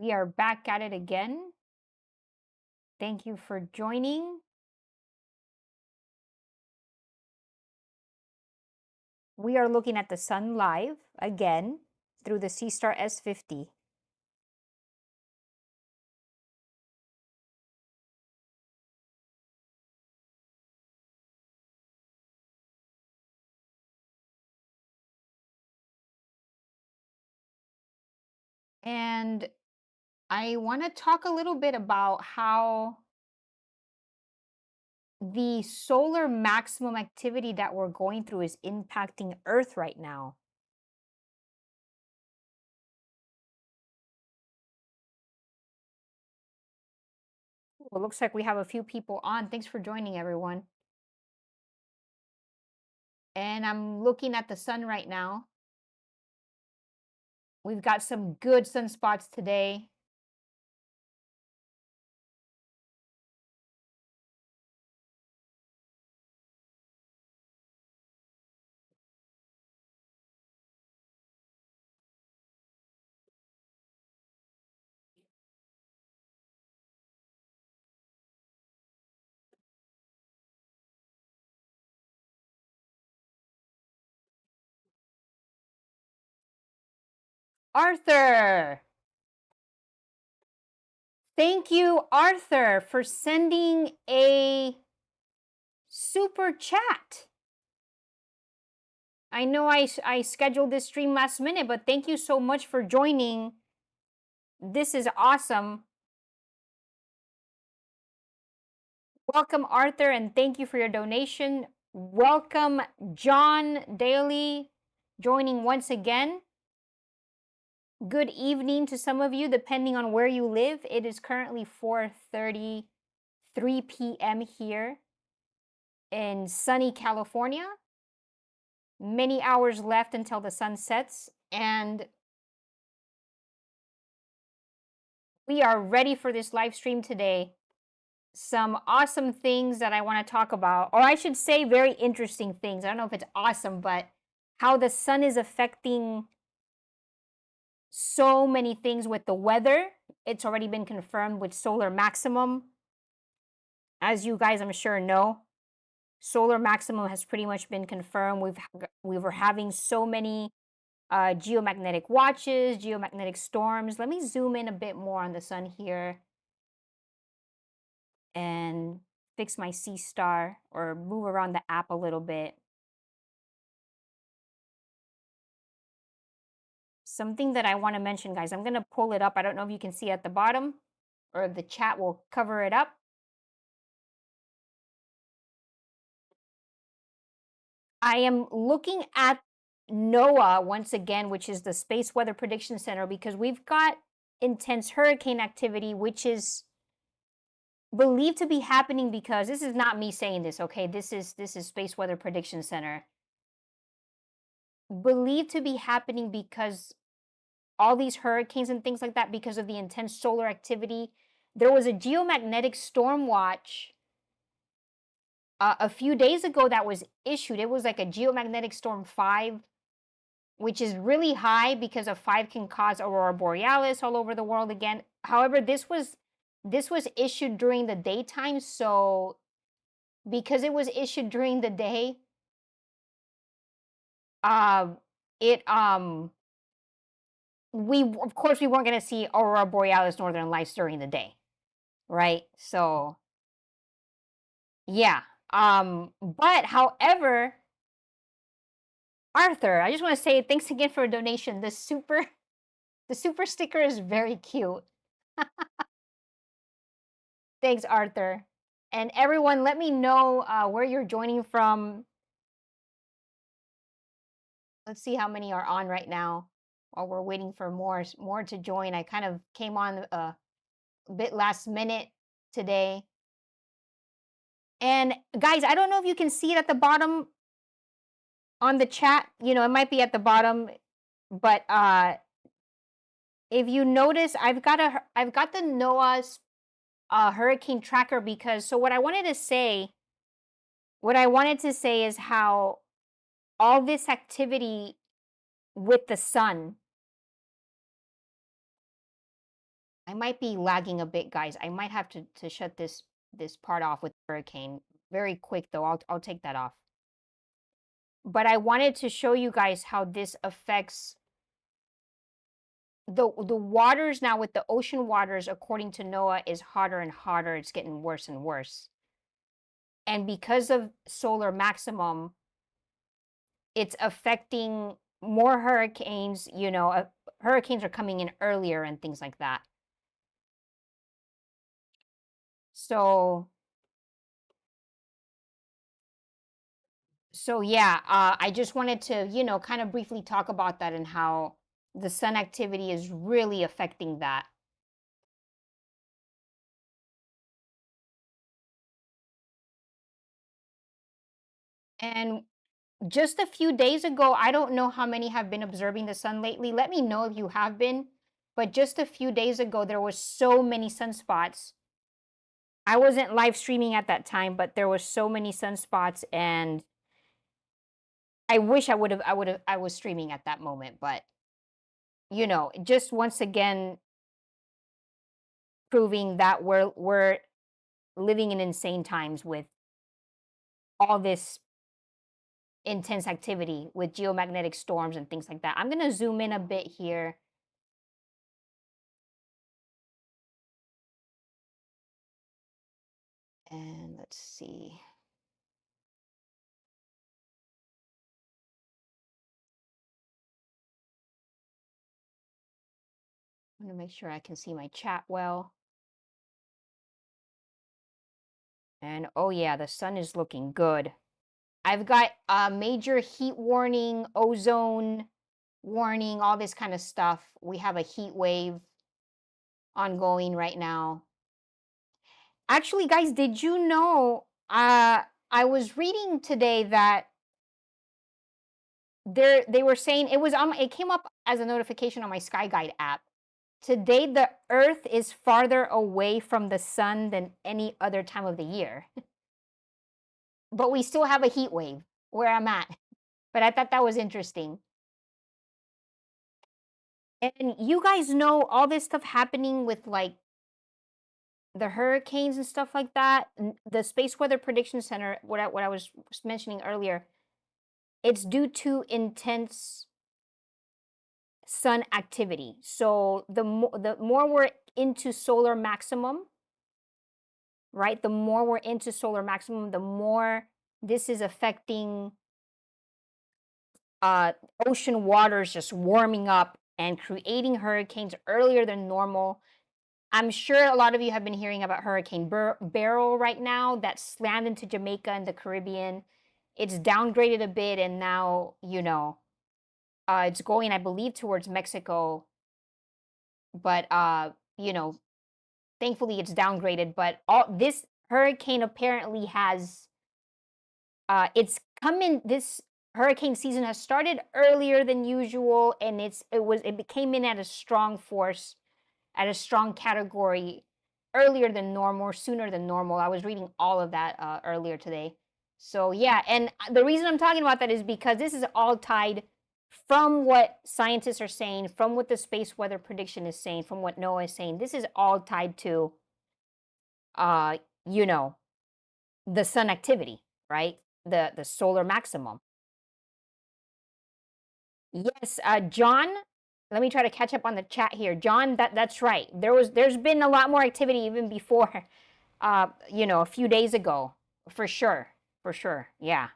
We are back at it again. Thank you for joining. We are looking at the sun live again through the Seestar S50. And I want to talk a little bit about how the solar maximum activity that we're going through is impacting Earth right now. Well, it looks like we have a few people on. Thanks for joining, everyone. And I'm looking at the sun right now. We've got some good sunspots today. Arthur! Thank you, Arthur, for sending a super chat. I know I scheduled this stream last minute, but thank you so much for joining. This is awesome. Welcome, Arthur, and thank you for your donation. Welcome, John Daly, joining once again. Good evening to some of you, depending on where you live. It is currently 4:33 p.m. here in sunny California. Many hours left until the sun sets, and we are ready for this live stream today. Some awesome things that I want to talk about, or I should say very interesting things. I don't know if it's awesome, but how the sun is affecting so many things with the weather. It's already been confirmed with solar maximum. As you guys, I'm sure, know, solar maximum has pretty much been confirmed. We were having so many geomagnetic watches, geomagnetic storms. Let me zoom in a bit more on the sun here and fix my Seestar or move around the app a little bit. Something that I want to mention, guys, I'm going to pull it up. I don't know if you can see at the bottom or if the chat will cover it up. I am looking at NOAA once again, which is the Space Weather Prediction Center, because we've got intense hurricane activity, which is believed to be happening because this is not me saying this, okay? This is Space Weather Prediction Center. Believed to be happening because all these hurricanes and things like that, because of the intense solar activity. There was a geomagnetic storm watch a few days ago that was issued. It was like a geomagnetic storm 5, which is really high because a 5 can cause aurora borealis all over the world again. However, this was issued during the daytime, so because it was issued during the day, we of course we weren't going to see aurora borealis, northern lights during the day, right? So yeah, but however, Arthur, I just want to say thanks again for a donation. The super sticker is very cute. Thanks, Arthur. And everyone, let me know where you're joining from. Let's see how many are on right now while we're waiting for more to join. I kind of came on a bit last minute today. And guys, I don't know if you can see it at the bottom on the chat. You know, it might be at the bottom, but if you notice, I've got the NOAA's hurricane tracker, because so what I wanted to say is how all this activity with the sun might be lagging a bit, guys. I might have to shut this part off with hurricane. Very quick though. I'll take that off. But I wanted to show you guys how this affects the waters now. With the ocean waters, according to NOAA, is hotter and hotter. It's getting worse and worse. And because of solar maximum, it's affecting more hurricanes. You know, hurricanes are coming in earlier and things like that. So yeah, I just wanted to, you know, kind of briefly talk about that and how the sun activity is really affecting that. And just a few days ago, I don't know how many have been observing the sun lately. Let me know if you have been. But just a few days ago, there was so many sunspots. I wasn't live streaming at that time, but there was so many sunspots, and I wish I was streaming at that moment. But you know, just once again proving that we're living in insane times with all this intense activity with geomagnetic storms and things like that. I'm going to zoom in a bit here. And let's see. I'm going to make sure I can see my chat well. And oh yeah, the sun is looking good. I've got a major heat warning, ozone warning, all this kind of stuff. We have a heat wave ongoing right now. Actually, guys, did you know, I was reading today that they were saying it came up as a notification on my Sky Guide app. Today, the Earth is farther away from the sun than any other time of the year. But we still have a heat wave where I'm at. But I thought that was interesting. And you guys know all this stuff happening with like the hurricanes and stuff like that. The Space Weather Prediction Center, what I was mentioning earlier, it's due to intense sun activity. So the more we're into solar maximum, right? The more we're into solar maximum, the more this is affecting ocean waters just warming up and creating hurricanes earlier than normal. I'm sure a lot of you have been hearing about Hurricane Beryl right now that slammed into Jamaica and the Caribbean. It's downgraded a bit, and now, you know, it's going, I believe, towards Mexico. But, you know, thankfully it's downgraded. But this hurricane apparently has, it's coming, this hurricane season has started earlier than usual, and it came in at a strong force, at a strong category earlier than normal, sooner than normal. I was reading all of that earlier today. So yeah, and the reason I'm talking about that is because this is all tied from what scientists are saying, from what the space weather prediction is saying, from what NOAA is saying. This is all tied to, you know, the sun activity, right? The solar maximum. Yes, John, let me try to catch up on the chat here. John, that's right. There's been a lot more activity even before, you know, a few days ago, for sure, for sure. Yeah,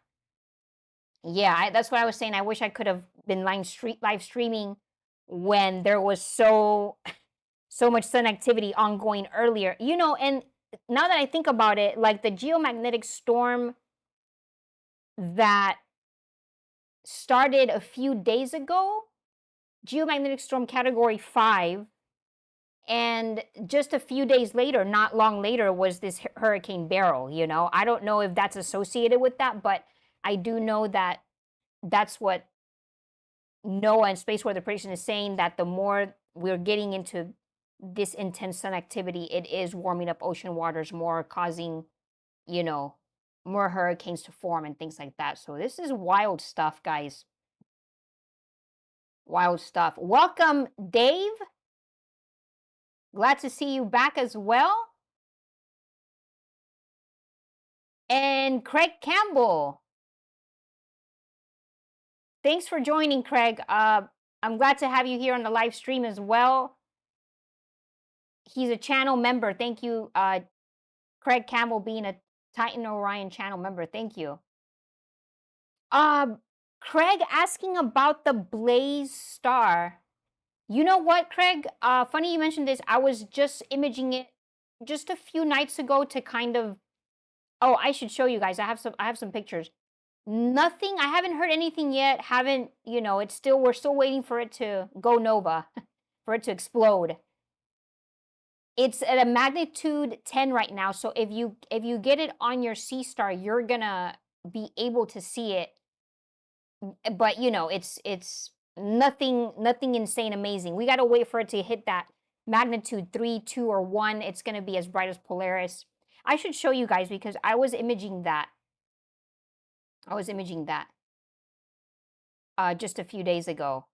yeah. That's what I was saying. I wish I could have been live streaming when there was so much sun activity ongoing earlier. You know, and now that I think about it, like the geomagnetic storm that started a few days ago, geomagnetic storm category 5, and just a few days later, not long later, was this Hurricane Beryl. You know, I don't know if that's associated with that, but I do know that that's what NOAA and Space Weather Prediction is saying, that the more we're getting into this intense sun activity, it is warming up ocean waters more, causing, you know, more hurricanes to form and things like that. So this is wild stuff, guys. Wild stuff. Welcome, Dave. Glad to see you back as well. And Craig Campbell. Thanks for joining, Craig. I'm glad to have you here on the live stream as well. He's a channel member. Thank you, Craig Campbell, being a Titan Orion channel member. Thank you. Craig asking about the Blaze star. You know what, Craig? Funny you mentioned this. I was just imaging it just a few nights ago to kind of. Oh, I should show you guys. I have some pictures. Nothing. I haven't heard anything yet. Haven't, you know, it's still, we're still waiting for it to go nova, for it to explode. It's at a magnitude 10 right now. So if you get it on your Seestar, you're gonna be able to see it. But you know, it's nothing insane amazing. We gotta wait for it to hit that magnitude 3, 2, or 1. It's gonna be as bright as Polaris. I should show you guys because I was imaging that. Just a few days ago.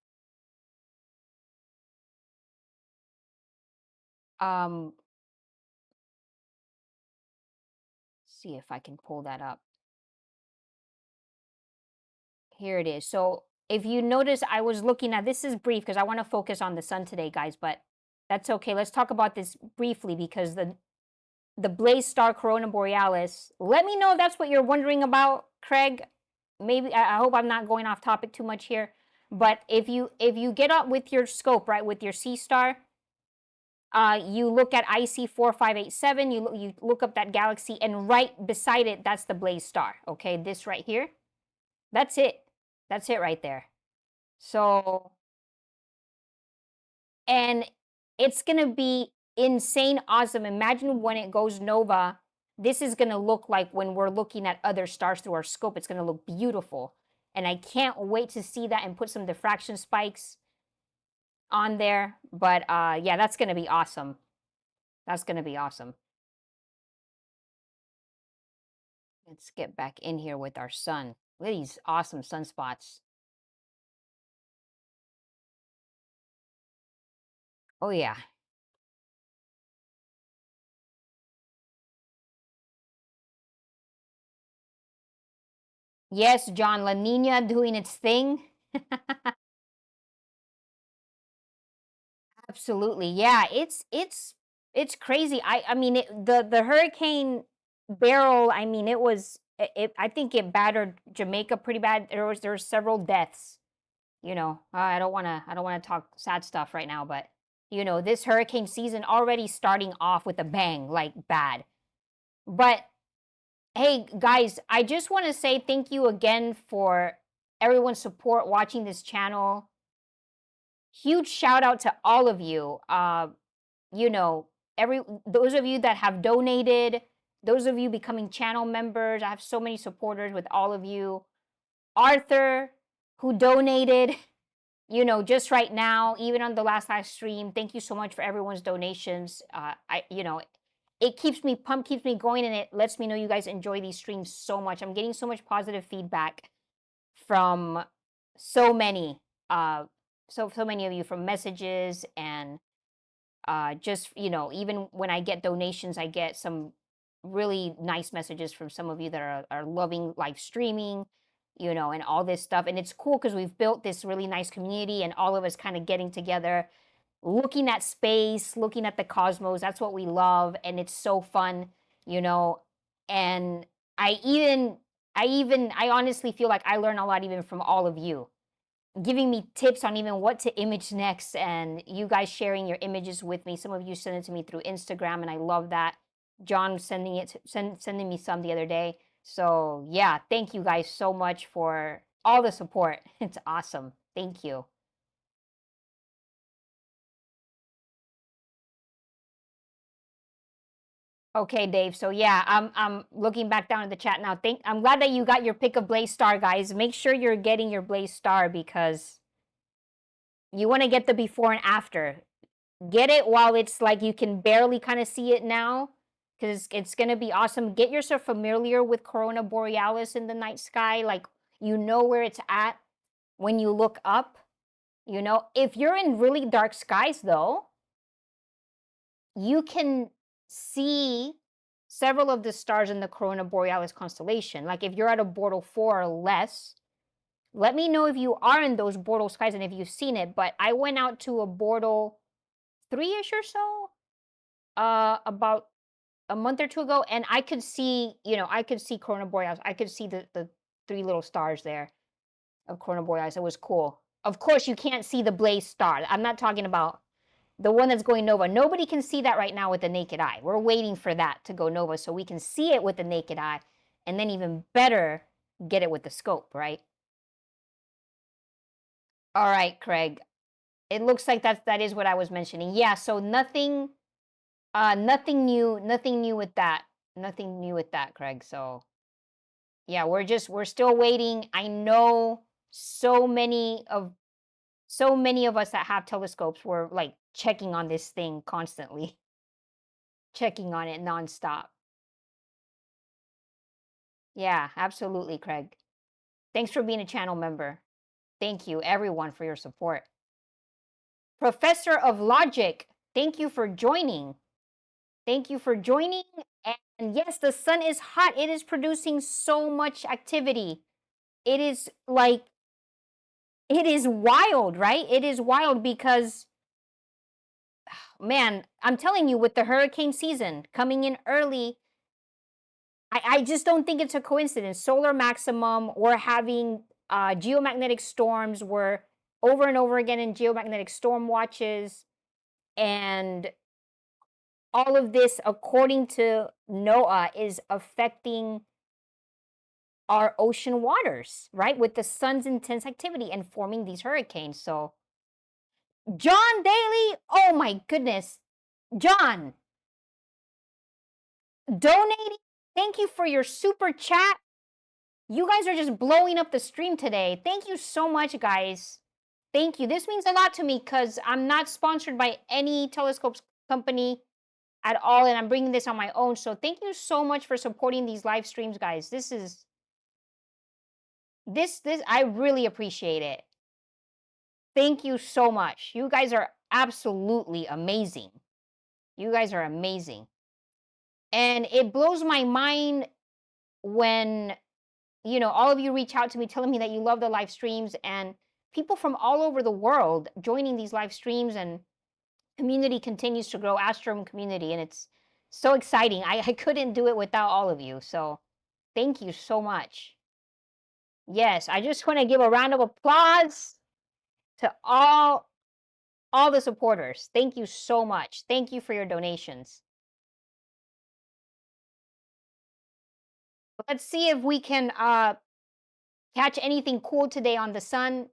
See if I can pull that up. Here it is. So if you notice, I was looking at, this is brief because I want to focus on the sun today, guys, but that's okay. Let's talk about this briefly because the Blaze Star Corona Borealis, let me know if that's what you're wondering about, Craig. Maybe, I hope I'm not going off topic too much here, but if you get up with your scope, right, with your Seestar, you look at IC 4587, you look up that galaxy, and right beside it, that's the Blaze Star, okay? This right here. That's it. That's it right there. So, and it's going to be insane awesome. Imagine when it goes nova, this is going to look like when we're looking at other stars through our scope. It's going to look beautiful. And I can't wait to see that and put some diffraction spikes on there. But yeah, that's going to be awesome. That's going to be awesome. Let's get back in here with our sun. Look at these awesome sunspots. Oh, yeah. Yes, John, La Nina doing its thing. Absolutely. Yeah, it's crazy. I mean, the hurricane barrel, I mean, I think it battered Jamaica pretty bad. There were several deaths. You know, I don't want to talk sad stuff right now, but you know, this hurricane season already starting off with a bang, like bad. But hey, guys, I just want to say thank you again for everyone's support watching this channel. Huge shout out to all of you. You know, those of you that have donated, those of you becoming channel members. I have so many supporters with all of you. Arthur, who donated, you know, just right now, even on the last live stream. Thank you so much for everyone's donations. You know, it keeps me pumped, keeps me going, and it lets me know you guys enjoy these streams so much. I'm getting so much positive feedback from so many, so many of you, from messages and just, you know, even when I get donations, I get some really nice messages from some of you that are loving live streaming, you know, and all this stuff. And it's cool because we've built this really nice community and all of us kind of getting together, looking at space, looking at the cosmos. That's what we love. And it's so fun, you know. And I honestly feel like I learn a lot even from all of you, giving me tips on even what to image next, and you guys sharing your images with me. Some of you send it to me through Instagram, and I love that. John sending me some the other day. So yeah, thank you guys so much for all the support. It's awesome. Thank you. Okay, Dave. So yeah, I'm looking back down at the chat now. I'm glad that you got your pick of Blaze Star, guys. Make sure you're getting your Blaze Star because you want to get the before and after. Get it while it's like you can barely kind of see it now, because it's going to be awesome. Get yourself familiar with Corona Borealis in the night sky. Like, you know where it's at when you look up. You know, if you're in really dark skies, though, you can see several of the stars in the Corona Borealis constellation. Like if you're at a Bortle 4 or less, let me know if you are in those Bortle skies and if you've seen it. But I went out to a Bortle 3-ish or so, about a month or two ago, and I could see, I could see Corona Borealis. I could see the three little stars there of Corona Borealis. It was cool. Of course, you can't see the blaze star. I'm not talking about the one that's going nova. Nobody can see that right now with the naked eye. We're waiting for that to go nova so we can see it with the naked eye, and then even better, get it with the scope, right? All right, Craig. It looks like that is what I was mentioning. Yeah, so nothing nothing new with that. Nothing new with that, Craig. So, yeah, we're still waiting. I know so many of us that have telescopes were like checking on this thing constantly, checking on it nonstop. Yeah, absolutely, Craig. Thanks for being a channel member. Thank you, everyone, for your support. Professor of Logic, thank you for joining. Thank you for joining. And yes, the sun is hot. It is producing so much activity. It is like, it is wild, right? It is wild because, man, I'm telling you, with the hurricane season coming in early, I just don't think it's a coincidence. Solar maximum, we're having geomagnetic storms. We're over and over again in geomagnetic storm watches. And all of this, according to NOAA, is affecting our ocean waters, right? With the sun's intense activity and forming these hurricanes. So, John Daly, oh my goodness. John, donating. Thank you for your super chat. You guys are just blowing up the stream today. Thank you so much, guys. Thank you. This means a lot to me because I'm not sponsored by any telescopes company at all, and I'm bringing this on my own. So thank you so much for supporting these live streams, guys. This I really appreciate it. Thank you so much. You guys are absolutely amazing. You guys are amazing. And it blows my mind when, all of you reach out to me telling me that you love the live streams, and people from all over the world joining these live streams, and community continues to grow, Astro Room community, and it's so exciting. I couldn't do it without all of you. So thank you so much. Yes, I just want to give a round of applause to all the supporters. Thank you so much. Thank you for your donations. Let's see if we can catch anything cool today on the sun.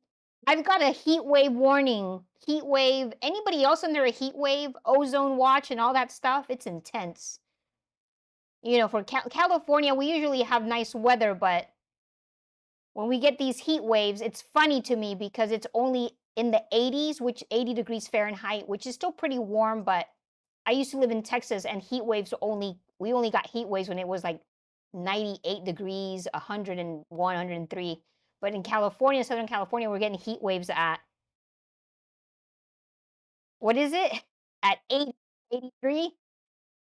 I've got a heat wave warning. Heat wave. Anybody else under a heat wave? Ozone watch and all that stuff? It's intense. For California, we usually have nice weather, but when we get these heat waves, it's funny to me because it's only in the 80s, which 80 degrees Fahrenheit, which is still pretty warm, but I used to live in Texas, and we only got heat waves when it was like 98 degrees, 101, 103. But in California, Southern California, we're getting heat waves at, what is it? At 83?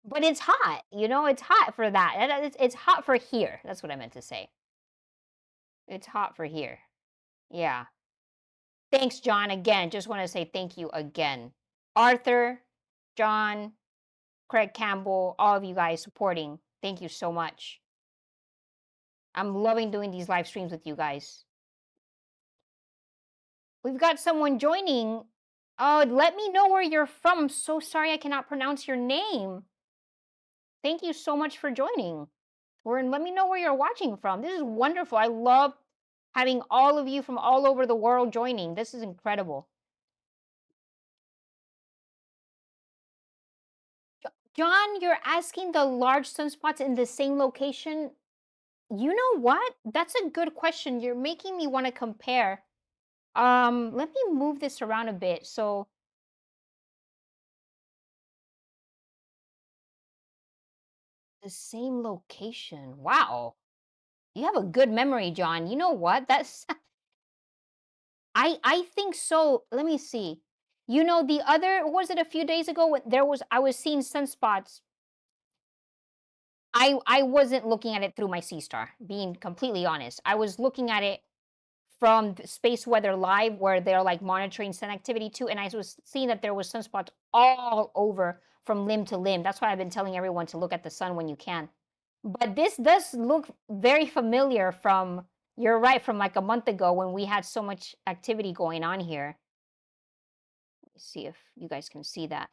But it's hot, it's hot for that. It's hot for here. That's what I meant to say. It's hot for here. Yeah. Thanks, John, again. Just want to say thank you again. Arthur, John, Craig Campbell, all of you guys supporting. Thank you so much. I'm loving doing these live streams with you guys. We've got someone joining. Oh, let me know where you're from. I'm so sorry I cannot pronounce your name. Thank you so much for joining. Let me know where you're watching from. This is wonderful. I love having all of you from all over the world joining. This is incredible. John, you're asking the large sunspots in the same location? You know what? That's a good question. You're making me want to compare. Let me move this around a bit. So the same location. Wow. You have a good memory, John. You know what? That's I think so. Let me see. You know, the other, was it a few days ago when I was seeing sunspots. I wasn't looking at it through my Seestar, being completely honest. I was looking at it from Space Weather Live, where they're like monitoring sun activity too, and I was seeing that there was sunspots all over from limb to limb. That's why I've been telling everyone to look at the sun when you can. But this does look very familiar from, you're right, from like a month ago when we had so much activity going on here. Let me see if you guys can see that.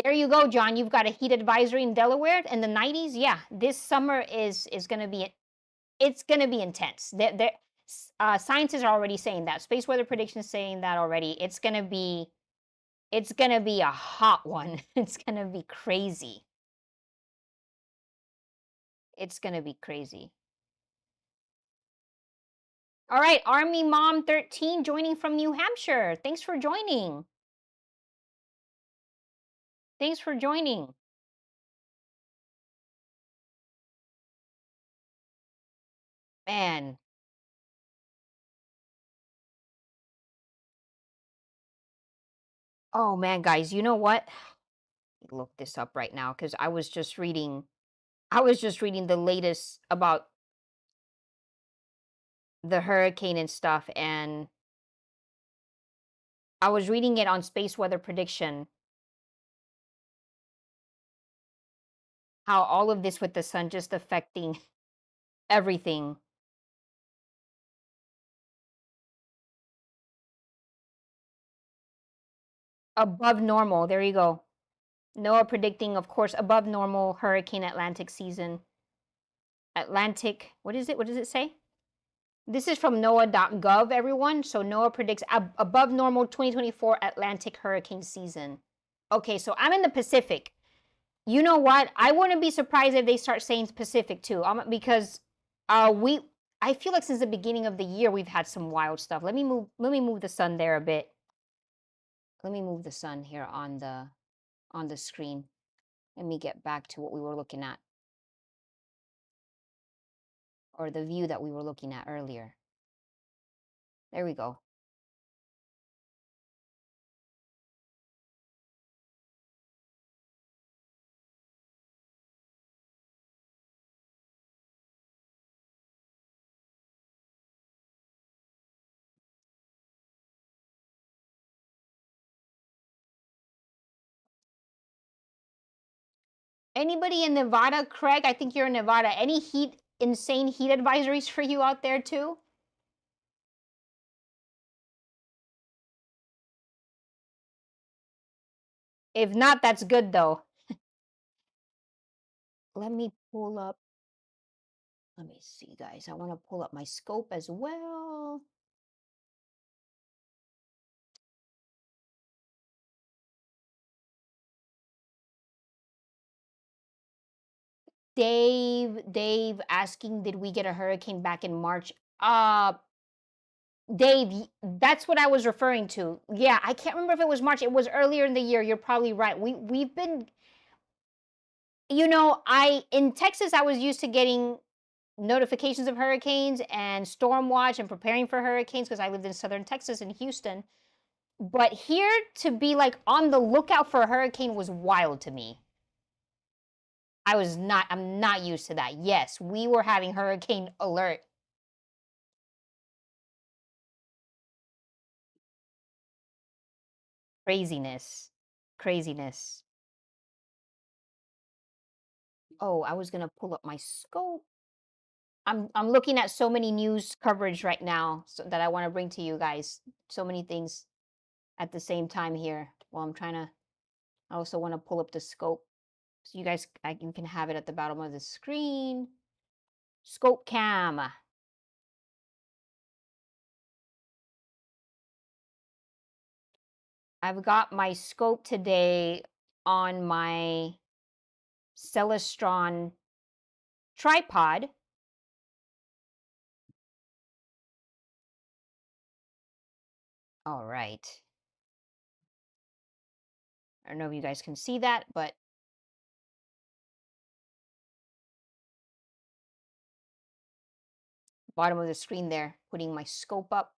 There you go, John. You've got a heat advisory in Delaware in the 90s. Yeah, this summer is going to be, it's going to be intense. Scientists are already saying that. Space weather predictions saying that already. It's going to be a hot one. It's going to be crazy. It's going to be crazy. All right, Army Mom 13 joining from New Hampshire. Thanks for joining. Thanks for joining. Man. Oh man, guys, you know what? Look this up right now cuz I was just reading the latest about the hurricane and stuff, and I was reading it on Space Weather Prediction, how all of this with the sun just affecting everything. Above normal. There you go. NOAA predicting, of course, above normal hurricane Atlantic season. Atlantic, what is it? What does it say? This is from NOAA.gov, everyone. So NOAA predicts above normal 2024 Atlantic hurricane season. Okay, so I'm in the Pacific. You know what? I wouldn't be surprised if they start saying Pacific too, because I feel like since the beginning of the year we've had some wild stuff. Let me move the sun there a bit. Let me move the sun here on the screen. Let me get back to what we were looking at, or the view that we were looking at earlier. There we go. Anybody in Nevada? Craig, I think you're in Nevada. Any insane heat advisories for you out there too? If not, that's good though. Let me pull up. Let me see, guys. I want to pull up my scope as well. Dave asking, did we get a hurricane back in March? Dave, that's what I was referring to. Yeah, I can't remember if it was March. It was earlier in the year. You're probably right. We've been, in Texas, I was used to getting notifications of hurricanes and storm watch and preparing for hurricanes because I lived in southern Texas in Houston. But here to be like on the lookout for a hurricane was wild to me. I'm not used to that. Yes, we were having hurricane alert. Craziness. Craziness. Oh, I was gonna pull up my scope. I'm looking at so many news coverage right now that I want to bring to you guys. So many things at the same time here. Well, I also want to pull up the scope so you guys, you can have it at the bottom of the screen. Scope cam. I've got my scope today on my Celestron tripod. All right. I don't know if you guys can see that, but bottom of the screen there, putting my scope up.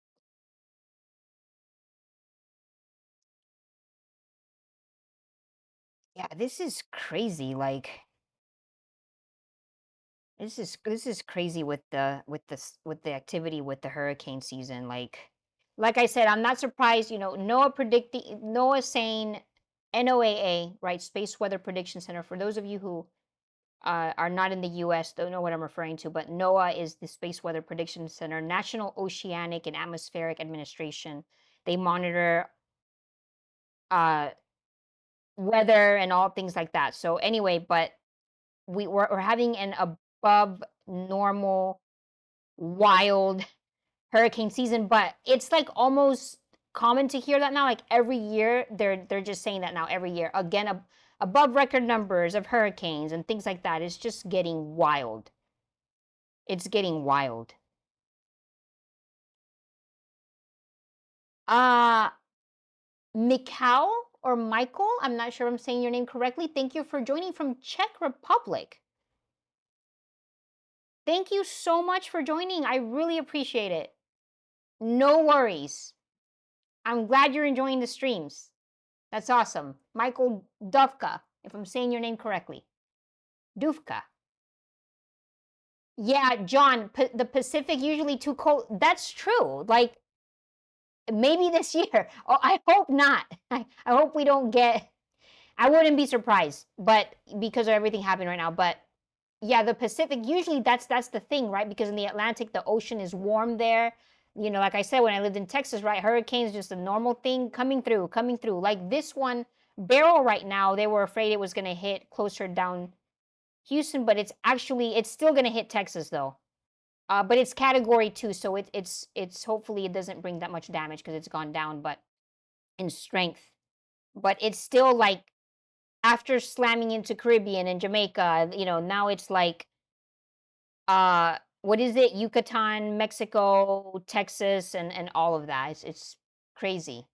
Yeah, this is crazy. Like this is crazy with the activity with the hurricane season. Like I said, I'm not surprised. NOAA saying NOAA, right? Space Weather Prediction Center. For those of you who are not in the U.S., don't know what I'm referring to, but NOAA is the Space Weather Prediction Center, National Oceanic and Atmospheric Administration. They monitor uh, weather and all things like that. So anyway, but we're having an above normal wild hurricane season, but it's like almost common to hear that now. Like every year, they're just saying that now every year. Again, above record numbers of hurricanes and things like that. It's just getting wild. It's getting wild. Uh Mikhail or Michael, I'm not sure if I'm saying your name correctly. Thank you for joining from Czech Republic. Thank you so much for joining. I really appreciate it. No worries. I'm glad you're enjoying the streams. That's awesome. Michael Dufka, if I'm saying your name correctly. Dufka. Yeah, John, the Pacific usually too cold. That's true. Like maybe this year. Oh, I hope not. I hope we don't get. I wouldn't be surprised, but because of everything happening right now. But yeah, the Pacific usually that's the thing, right? Because in the Atlantic, the ocean is warm there. Like I said, when I lived in Texas, right, hurricanes just a normal thing coming through, coming through. Like this one, Beryl right now, they were afraid it was gonna hit closer down Houston, but it's still gonna hit Texas though. But it's Category 2, so it's hopefully it doesn't bring that much damage because it's gone down, but in strength. But it's still like after slamming into Caribbean and Jamaica, now it's like what is it? Yucatan, Mexico, Texas, and all of that. It's crazy.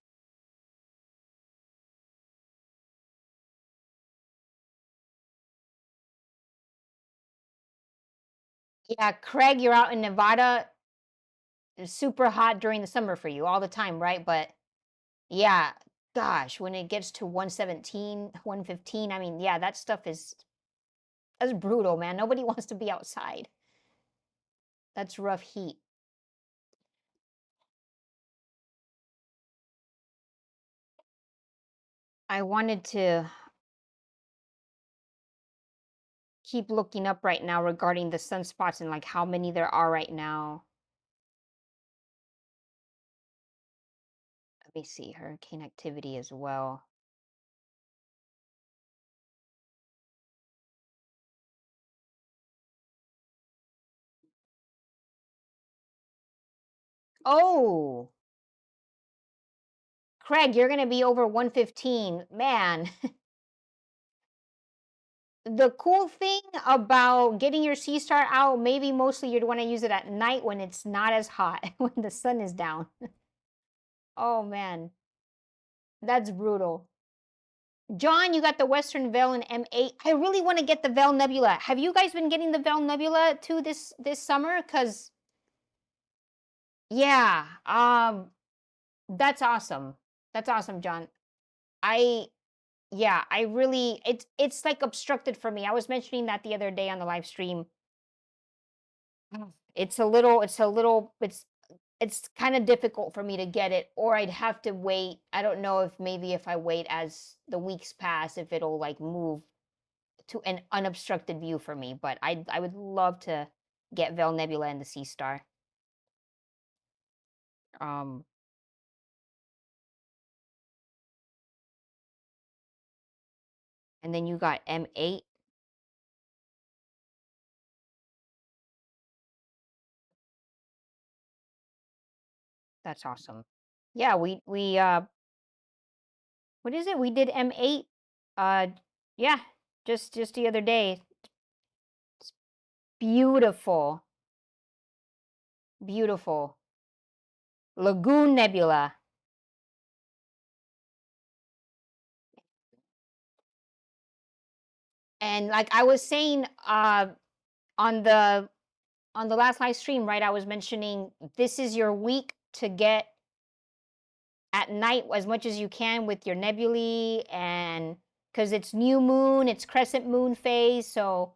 Yeah, Craig, you're out in Nevada. It's super hot during the summer for you all the time, right? But yeah, gosh, when it gets to 117, 115, I mean, yeah, that stuff that's brutal, man. Nobody wants to be outside. That's rough heat. I wanted to keep looking up right now regarding the sunspots and like how many there are right now. Let me see, hurricane activity as well. Oh, Craig, you're gonna be over 115. Man, the cool thing about getting your Seestar out, maybe mostly you'd want to use it at night when it's not as hot, when the sun is down. Oh man, that's brutal. John, you got the Western Veil and M8. I really want to get the Veil Nebula. Have you guys been getting the Veil Nebula too this summer? Cause yeah, that's awesome. That's awesome, John. I Yeah, I really it's like obstructed for me. I was mentioning that the other day on the live stream. It's kind of difficult for me to get it, or I'd have to wait. I don't know if maybe if I wait as the weeks pass, if it'll like move to an unobstructed view for me. But I would love to get Vel Nebula and the Seestar. Um, and then you got M8. That's awesome. Yeah, we what is it? We did M8. Uh, yeah, just the other day. It's beautiful, beautiful. Lagoon Nebula. And like I was saying, on the on the last live stream, right? I was mentioning this is your week to get at night as much as you can with your nebulae and because it's new moon, it's crescent moon phase. So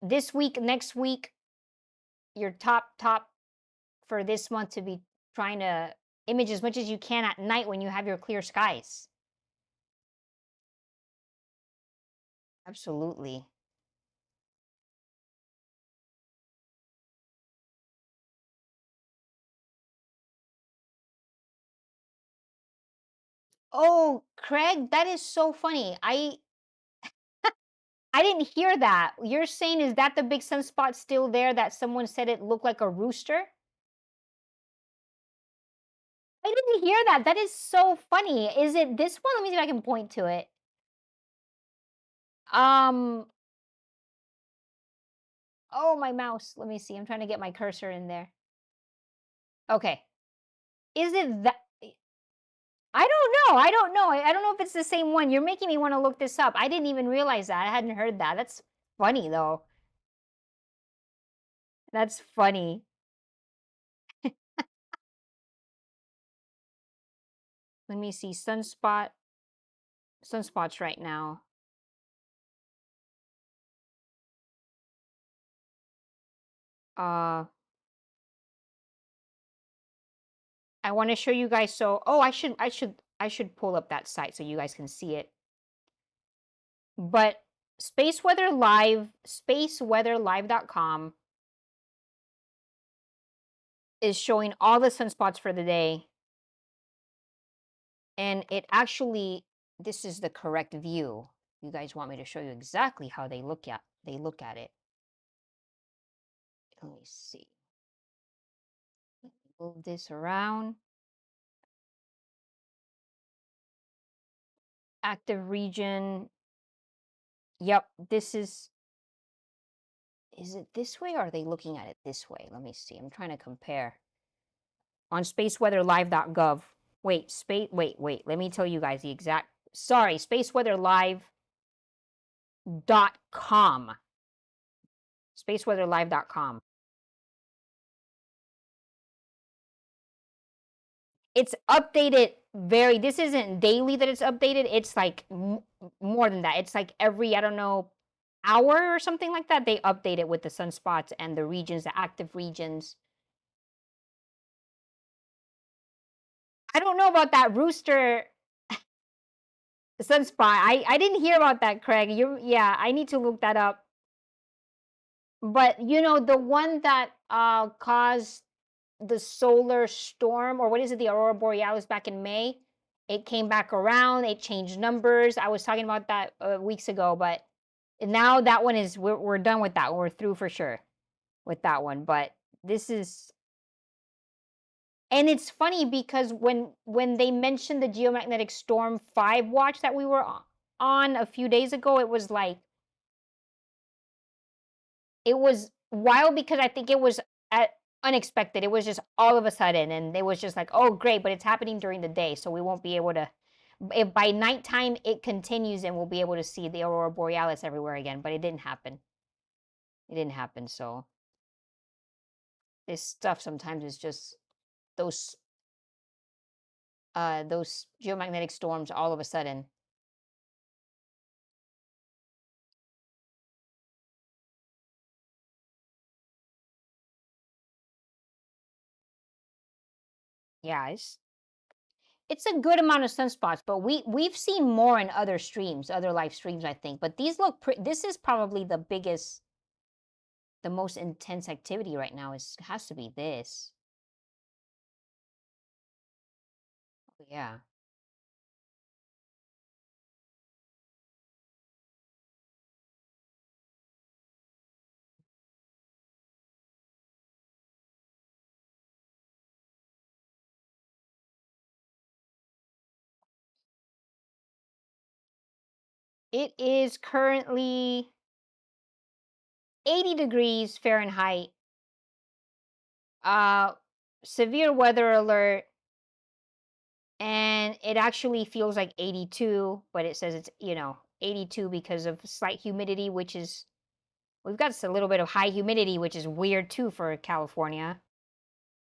this week, next week, your top for this month to be trying to image as much as you can at night when you have your clear skies. Absolutely. Oh, Craig, that is so funny. I didn't hear that. You're saying, is that the big sunspot still there that someone said it looked like a rooster? I didn't hear that. That is so funny. Is it this one? Let me see if I can point to it. Um, oh, my mouse. Let me see. I'm trying to get my cursor in there. Okay. Is it that? I don't know. I don't know. I don't know if it's the same one. You're making me want to look this up. I didn't even realize that. I hadn't heard that. That's funny, though. That's funny. Let me see. Sunspots right now. Uh, I want to show you guys. So, oh, I should pull up that site so you guys can see it. But spaceweatherlive.com is showing all the sunspots for the day. And it actually, this is the correct view. You guys want me to show you exactly how they look at it. Let me see. Move this around. Active region. Yep, this is it this way or are they looking at it this way? Let me see. I'm trying to compare. On spaceweatherlive.gov. Wait, wait. Let me tell you guys the exact. Sorry, spaceweatherlive.com. Spaceweatherlive.com. It's updated this isn't daily that it's updated. It's like more than that. It's like every, I don't know, hour or something like that. They update it with the sunspots and the regions, the active regions. I don't know about that rooster sunspot. I didn't hear about that, Craig. Yeah, I need to look that up. But you know, the one that caused the solar storm, or what is it, the aurora borealis back in May, it came back around, it changed numbers. I was talking about that weeks ago, but now that one is, we're done with that. We're through for sure with that one. But this is, and it's funny because when they mentioned the geomagnetic storm 5 watch that we were on a few days ago, it was like, it was wild because I think it was unexpected. It was just all of a sudden, and it was just like, oh, great, but it's happening during the day, so we won't be able to. If by nighttime it continues, and we'll be able to see the aurora borealis everywhere again. But it didn't happen. It didn't happen. So this stuff sometimes is just those geomagnetic storms all of a sudden. Yeah, it's a good amount of sunspots, but we've seen more in other streams, other live streams, I think. But these look this is probably the biggest, the most intense activity right now has to be this. Oh, yeah. It is currently 80 degrees Fahrenheit. Severe weather alert. And it actually feels like 82, but it says it's, 82 because of slight humidity, which is, we've got a little bit of high humidity, which is weird too for California.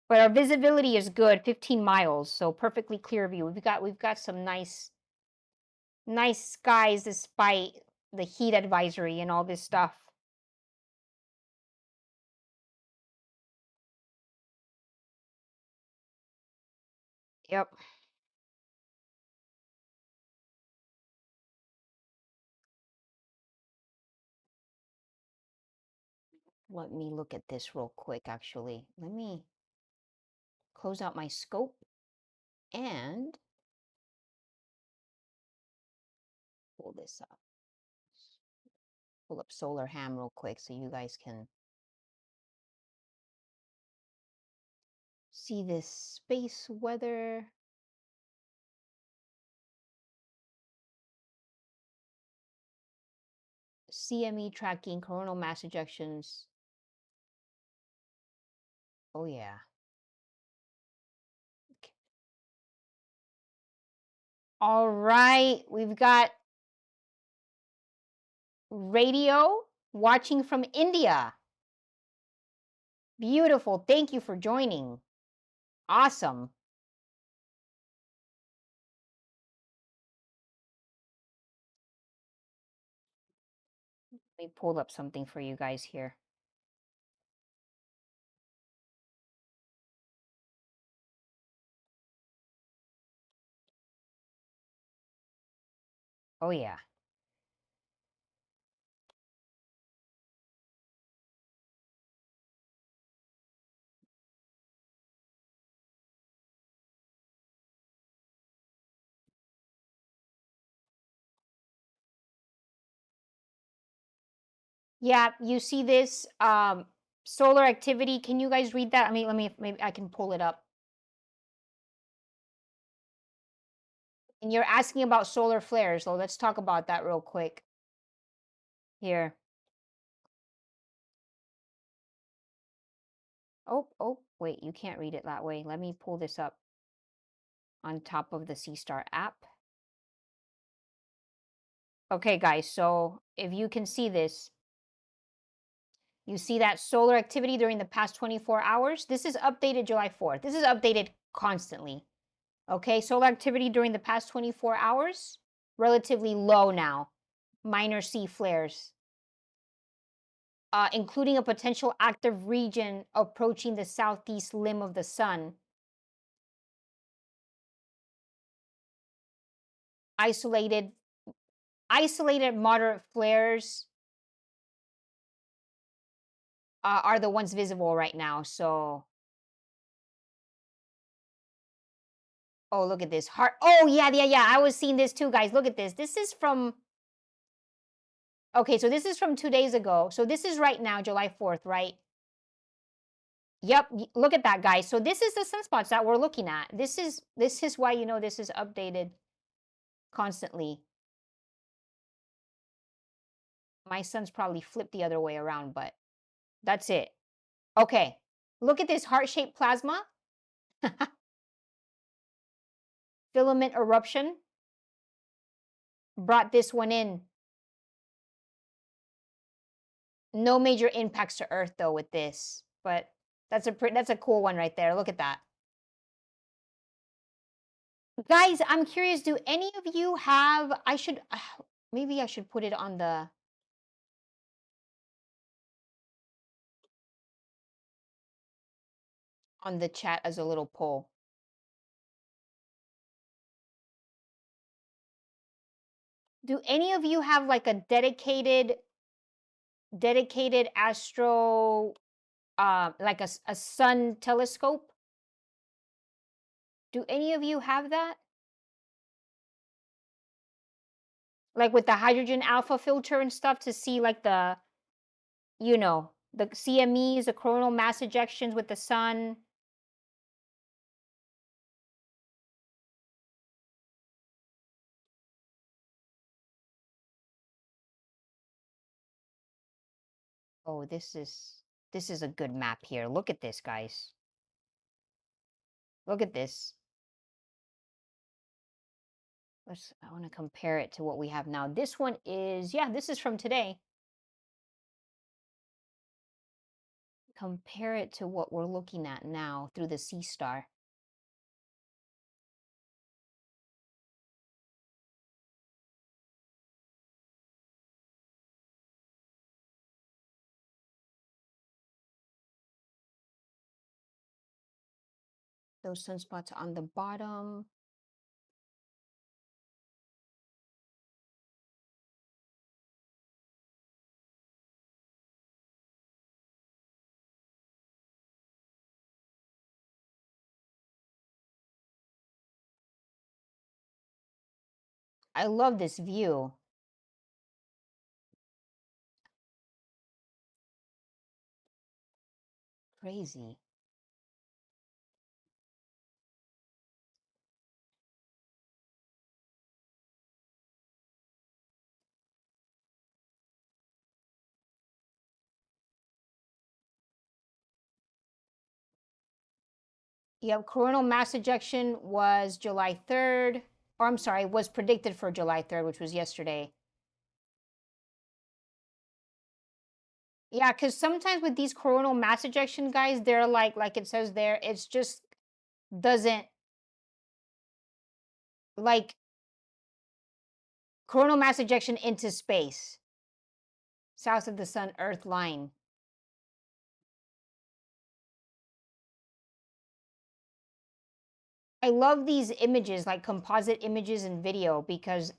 But our visibility is good, 15 miles, so perfectly clear view. We've got some nice Nice skies despite the heat advisory and all this stuff. Yep. Let me look at this real quick, actually. Let me close out my scope and pull this up. Pull up Solar Ham real quick so you guys can see this space weather. CME tracking, coronal mass ejections. Oh, yeah. Okay. All right. We've got radio watching from India. Beautiful. Thank you for joining. Awesome. Let me pull up something for you guys here. Oh, yeah. Yeah, you see this solar activity. Can you guys read that? I mean, maybe I can pull it up. And you're asking about solar flares, so let's talk about that real quick. Here. Oh, wait, you can't read it that way. Let me pull this up on top of the Seestar app. Okay, guys, so if you can see this, you see that solar activity during the past 24 hours. This is updated July 4th. This is updated constantly. Okay, solar activity during the past 24 hours, relatively low now. Minor C flares, including a potential active region approaching the southeast limb of the sun. Isolated moderate flares are the ones visible right now. So, oh, look at this heart. Oh, yeah. I was seeing this too, guys. Look at this. This is from. Okay, so this is from 2 days ago. So this is right now, July 4th, right? Yep. Look at that, guys. So this is the sunspots that we're looking at. This is why you know this is updated constantly. My sun's probably flipped the other way around, but that's it. Okay. Look at this heart-shaped plasma. Filament eruption. Brought this one in. No major impacts to Earth though with this, but that's a cool one right there. Look at that. Guys, I'm curious, do any of you have maybe I should put it on the chat as a little poll. Do any of you have like a dedicated astro like a sun telescope? Do any of you have that? Like with the hydrogen alpha filter and stuff to see like the CMEs, the coronal mass ejections with the sun. Oh, this is a good map here. Look at this, guys. Look at this. I want to compare it to what we have now. This one is, yeah, this is from today. Compare it to what we're looking at now through the Seestar. Those sunspots on the bottom. I love this view. Crazy. Yep, coronal mass ejection was July 3rd, or I'm sorry, was predicted for July 3rd, which was yesterday. Yeah, because sometimes with these coronal mass ejection guys, they're like it says there, it's just doesn't, like, coronal mass ejection into space, south of the sun Earth line. I love these images, like composite images and video, because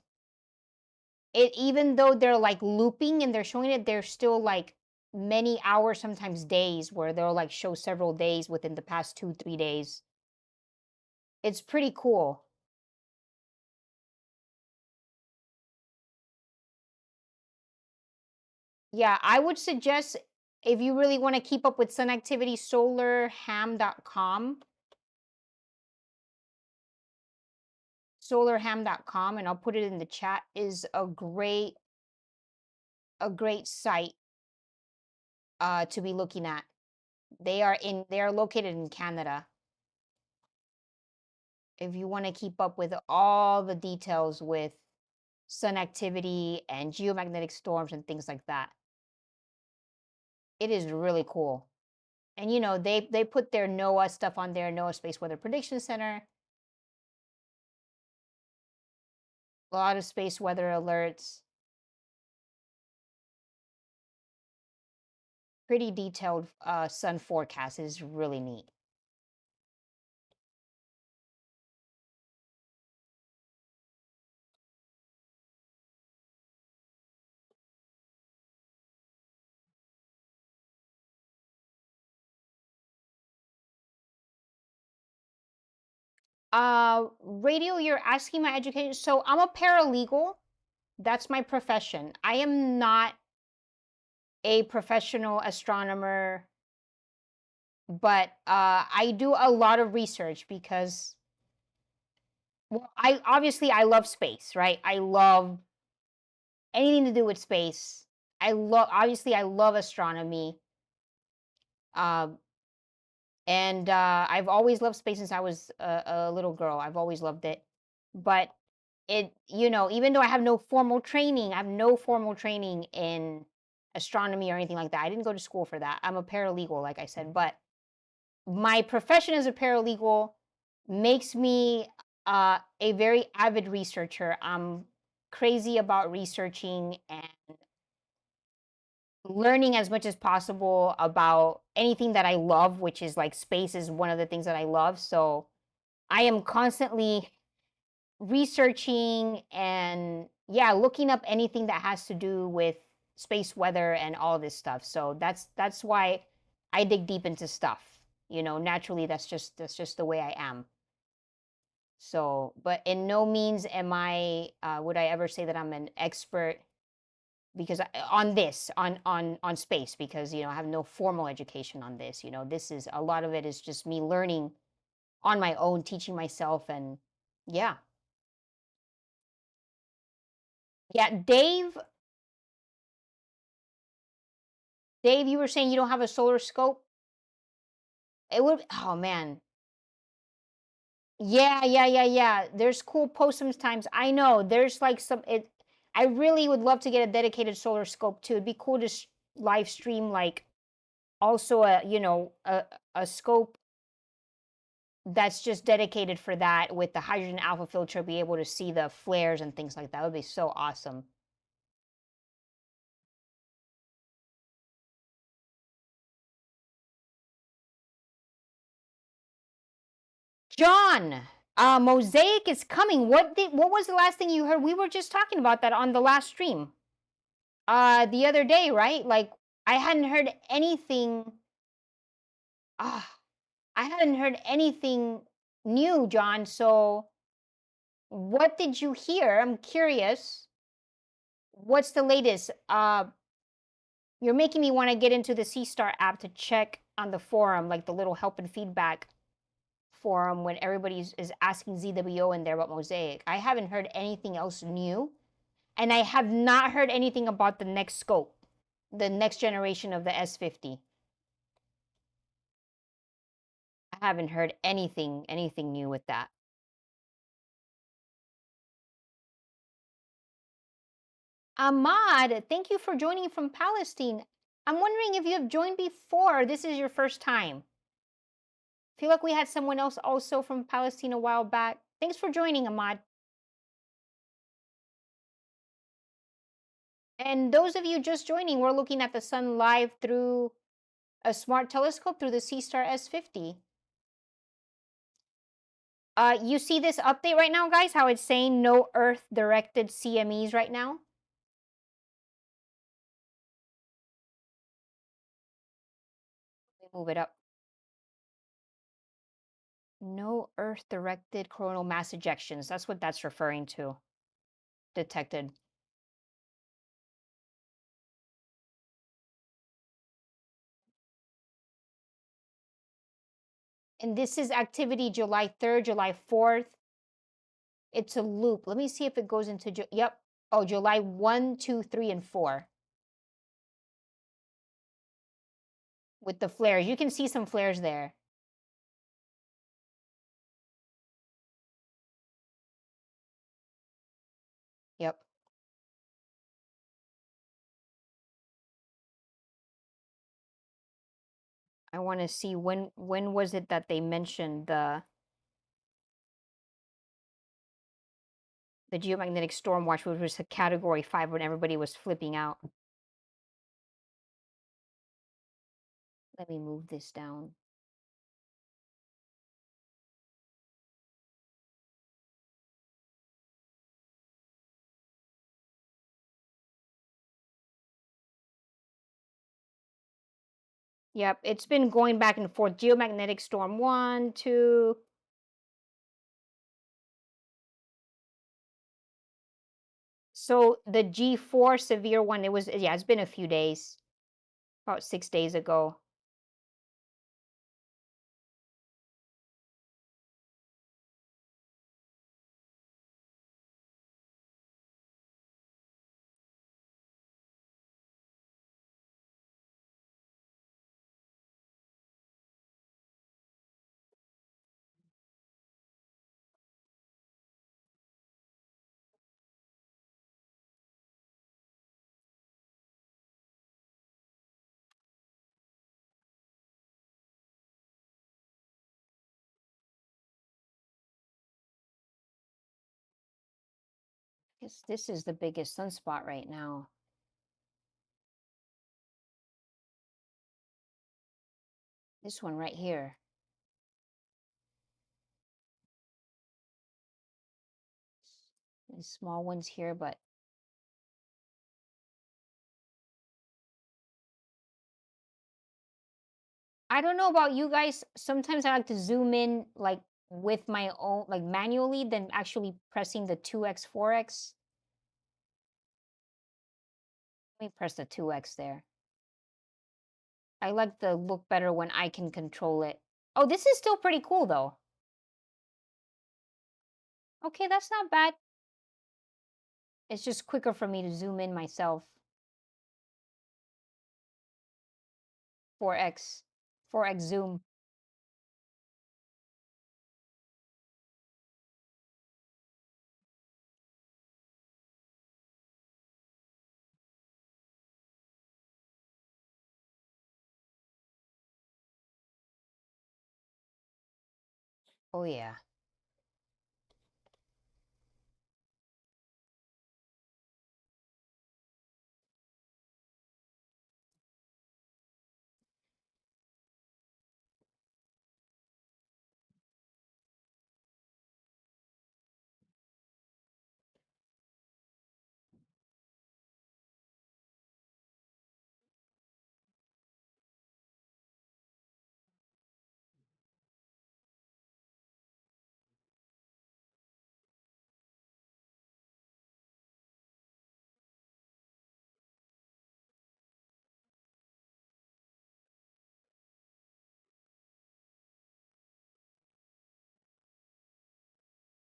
it, even though they're like looping and they're showing it, they're still like many hours, sometimes days, where they'll like show several days within the past 2-3 days. It's pretty cool. Yeah, I would suggest, if you really want to keep up with sun activity, solarham.com. Solarham.com, and I'll put it in the chat, is a great site to be looking at. They are located in Canada. If you want to keep up with all the details with sun activity and geomagnetic storms and things like that. It is really cool. And you know, they put their NOAA stuff on there, NOAA Space Weather Prediction Center. A lot of space weather alerts. Pretty detailed sun forecast. Is really neat. Radio, you're asking my education. So I'm a paralegal. That's my profession. I am not a professional astronomer, but I do a lot of research because, well, I love space, right? I love anything to do with space. I love astronomy. Um, and I've always loved space since I was a little girl. I've always loved it. But it, you know, even though I have no formal training, I have no formal training in astronomy or anything like that. I didn't go to school for that. I'm a paralegal, like I said, but my profession as a paralegal makes me a very avid researcher. I'm crazy about researching and learning as much as possible about anything that I love, which is like space is one of the things that I love. So I am constantly researching and, yeah, looking up anything that has to do with space weather and all this stuff. So that's why I dig deep into stuff. You know, naturally that's just the way I am. So, but in no means am I would I ever say that I'm an expert, because on this, on space, because, you know, I have no formal education on this. You know, this is, a lot of it is just me learning on my own, teaching myself. And yeah. Yeah, Dave, you were saying you don't have a solar scope? It would, oh man. Yeah, yeah, yeah, yeah. There's cool posts sometimes. I know. There's like some, it, I really would love to get a dedicated solar scope too. It'd be cool to live stream, like, also a, you know, a scope that's just dedicated for that, with the hydrogen alpha filter, be able to see the flares and things like that. Would be so awesome. John, Mosaic is coming. What was the last thing you heard? We were just talking about that on the last stream. The other day, right? Like I hadn't heard anything. I hadn't heard anything new, John. So what did you hear? I'm curious. What's the latest? You're making me want to get into the Seestar app to check on the forum, like the little help and feedback forum when everybody is asking ZWO in there about Mosaic. I haven't heard anything else new, and I have not heard anything about the next scope, the next generation of the S50. I haven't heard anything new with that. Ahmad, thank you for joining from Palestine. I'm wondering if you have joined before, or this is your first time. I feel like we had someone else also from Palestine a while back. Thanks for joining, Ahmad. And those of you just joining, we're looking at the sun live through a smart telescope through the Seestar S50. You see this update right now, guys? How it's saying no Earth-directed CMEs right now? Let me move it up. No Earth-directed coronal mass ejections. That's what that's referring to. Detected. And this is activity July 3rd, July 4th. It's a loop. Let me see if it goes into, yep. Oh, July 1, 2, 3, and 4. With the flares. You can see some flares there. Yep. I want to see when was it that they mentioned the geomagnetic storm watch, which was a category 5 when everybody was flipping out. Let me move this down. Yep, it's been going back and forth. Geomagnetic storm 1, 2. So the G4 severe one, it's been a few days. About 6 days ago. This is the biggest sunspot right now. This one right here. These small ones here, but I don't know about you guys. Sometimes I like to zoom in like with my own, like manually, than actually pressing the 2x, 4x. Let me press the 2x there. I like the look better when I can control it. Oh, this is still pretty cool though. Okay, that's not bad. It's just quicker for me to zoom in myself. 4x. 4x zoom. Oh yeah.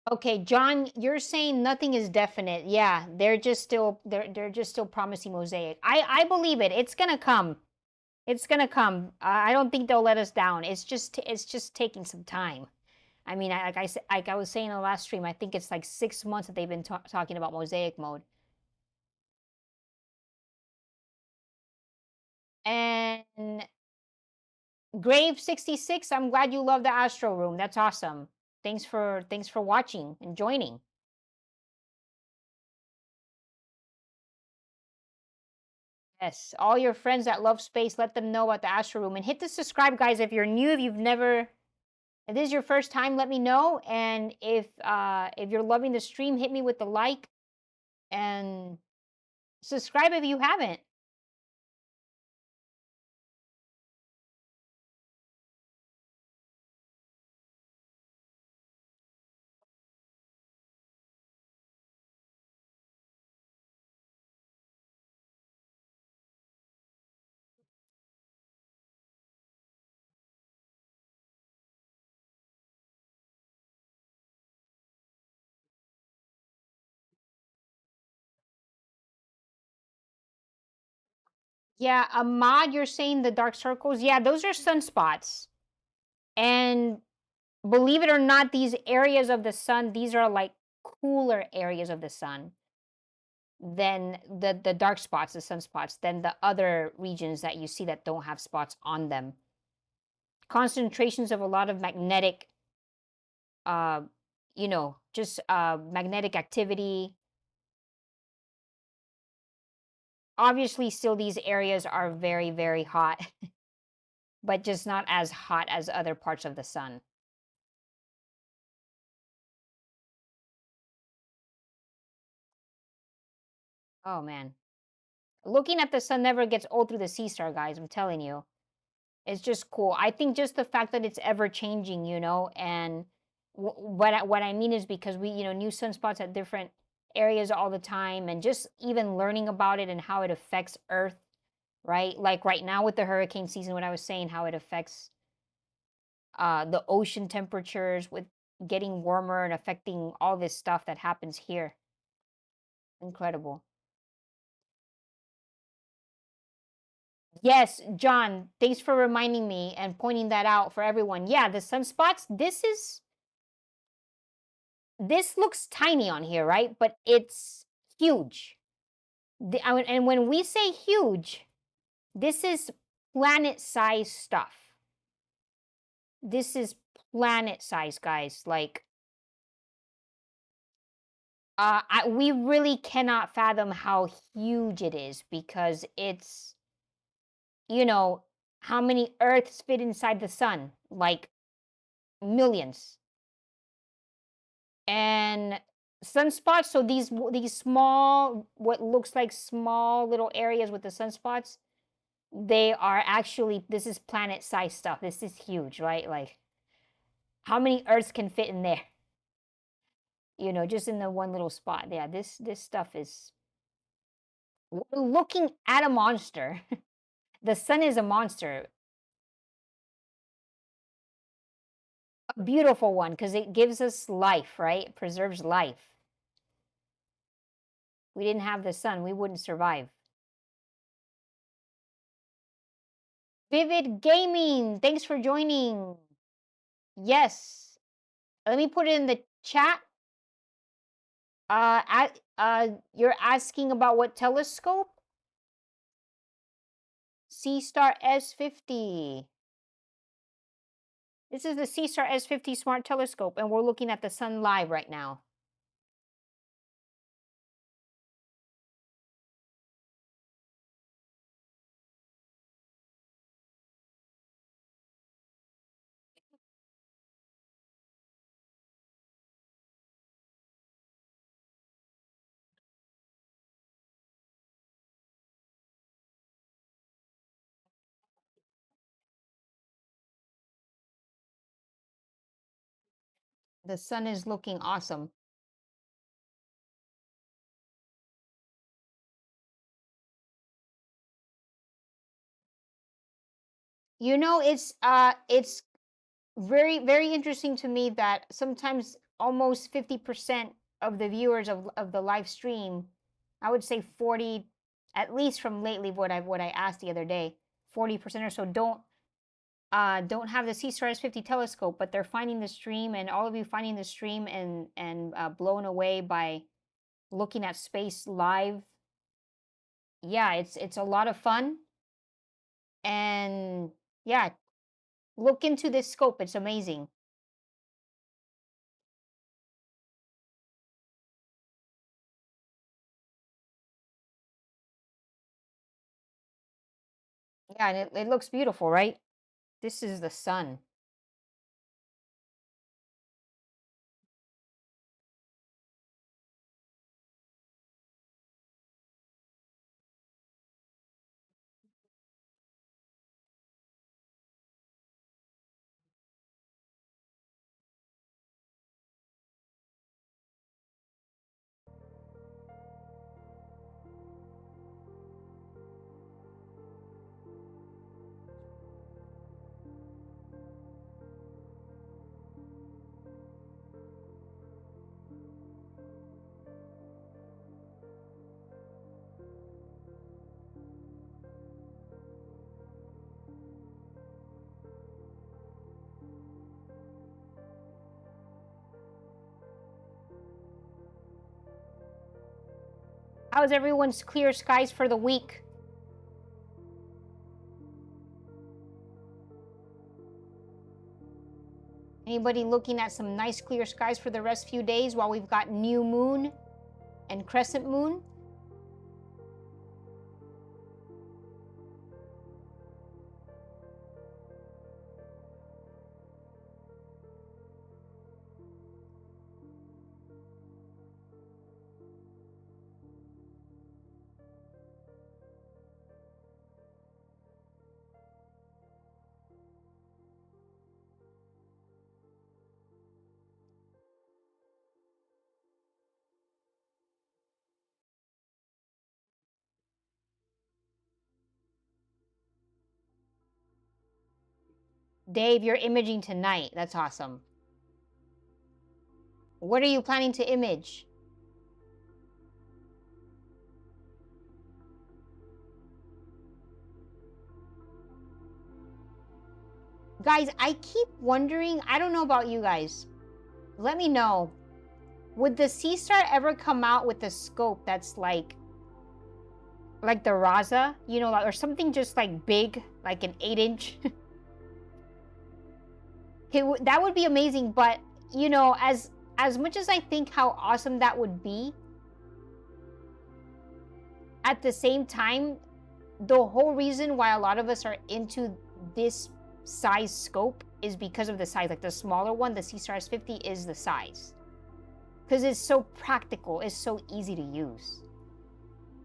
Okay, John, you're saying nothing is definite. Yeah, they're just still promising mosaic. I believe it. It's gonna come. It's gonna come. I don't think they'll let us down. It's just taking some time. I mean, like I said, like I was saying in the last stream, I think it's like 6 months that they've been talking about mosaic mode. And Grave 66, I'm glad you love the Astro Room. That's awesome. Thanks for watching and joining. Yes, all your friends that love space, let them know about the Astro Room and hit the subscribe, guys. If you're new, if this is your first time, let me know. And if you're loving the stream, hit me with the like and subscribe if you haven't. Yeah, Ahmad, you're saying the dark circles. Yeah, those are sunspots. And believe it or not, these areas of the sun, these are like cooler areas of the sun than the dark spots, the sunspots, than the other regions that you see that don't have spots on them. Concentrations of a lot of magnetic, uh, just magnetic activity. Obviously, still these areas are very, very hot, but just not as hot as other parts of the sun. Oh man. Looking at the sun never gets old through the Seestar, guys. I'm telling you. It's just cool. I think just the fact that it's ever changing, and what I mean is because we, new sunspots at different areas all the time, and just even learning about it and how it affects Earth, right? Like right now with the hurricane season, what I was saying, how it affects the ocean temperatures with getting warmer and affecting all this stuff that happens here. Incredible. Yes, John, thanks for reminding me and pointing that out for everyone. Yeah, the sunspots, this looks tiny on here, right? But it's huge. And when we say huge, this is planet size stuff. This is planet size, guys. Like, we really cannot fathom how huge it is because it's, you know, how many Earths fit inside the sun? Like millions. And sunspots, so these small, what looks like small little areas with the sunspots, they are actually, this is planet size stuff. This is huge, right? Like how many Earths can fit in there? Just in the one little spot. Yeah, this stuff is, we're looking at a monster. The sun is a monster. A beautiful one because it gives us life, right? It preserves life. If we didn't have the sun, we wouldn't survive. Vivid Gaming, thanks for joining. Yes. Let me put it in the chat. You're asking about what telescope? Seestar S50. This is the Seestar S50 Smart Telescope, and we're looking at the sun live right now. The sun is looking awesome. It's very, very interesting to me that sometimes almost 50% of the viewers of the live stream, I would say 40, at least from lately what I asked the other day, 40% or so don't have the Seestar S50 telescope, but they're finding the stream, and all of you finding the stream and blown away by looking at space live. Yeah, it's a lot of fun. And yeah, look into this scope. It's amazing. Yeah, and it looks beautiful, right? This is the sun. How's everyone's clear skies for the week? Anybody looking at some nice clear skies for the rest few days while we've got new moon and crescent moon? Dave, you're imaging tonight. That's awesome. What are you planning to image? Guys, I keep wondering, I don't know about you guys. Let me know. Would the Seestar ever come out with a scope that's like the Raza, you know, or something just like big, like an 8-inch? That would be amazing, but you know, as much as I think how awesome that would be, at the same time, the whole reason why a lot of us are into this size scope is because of the size. Like the smaller one, the Seestar S50, is the size. Because it's so practical, it's so easy to use.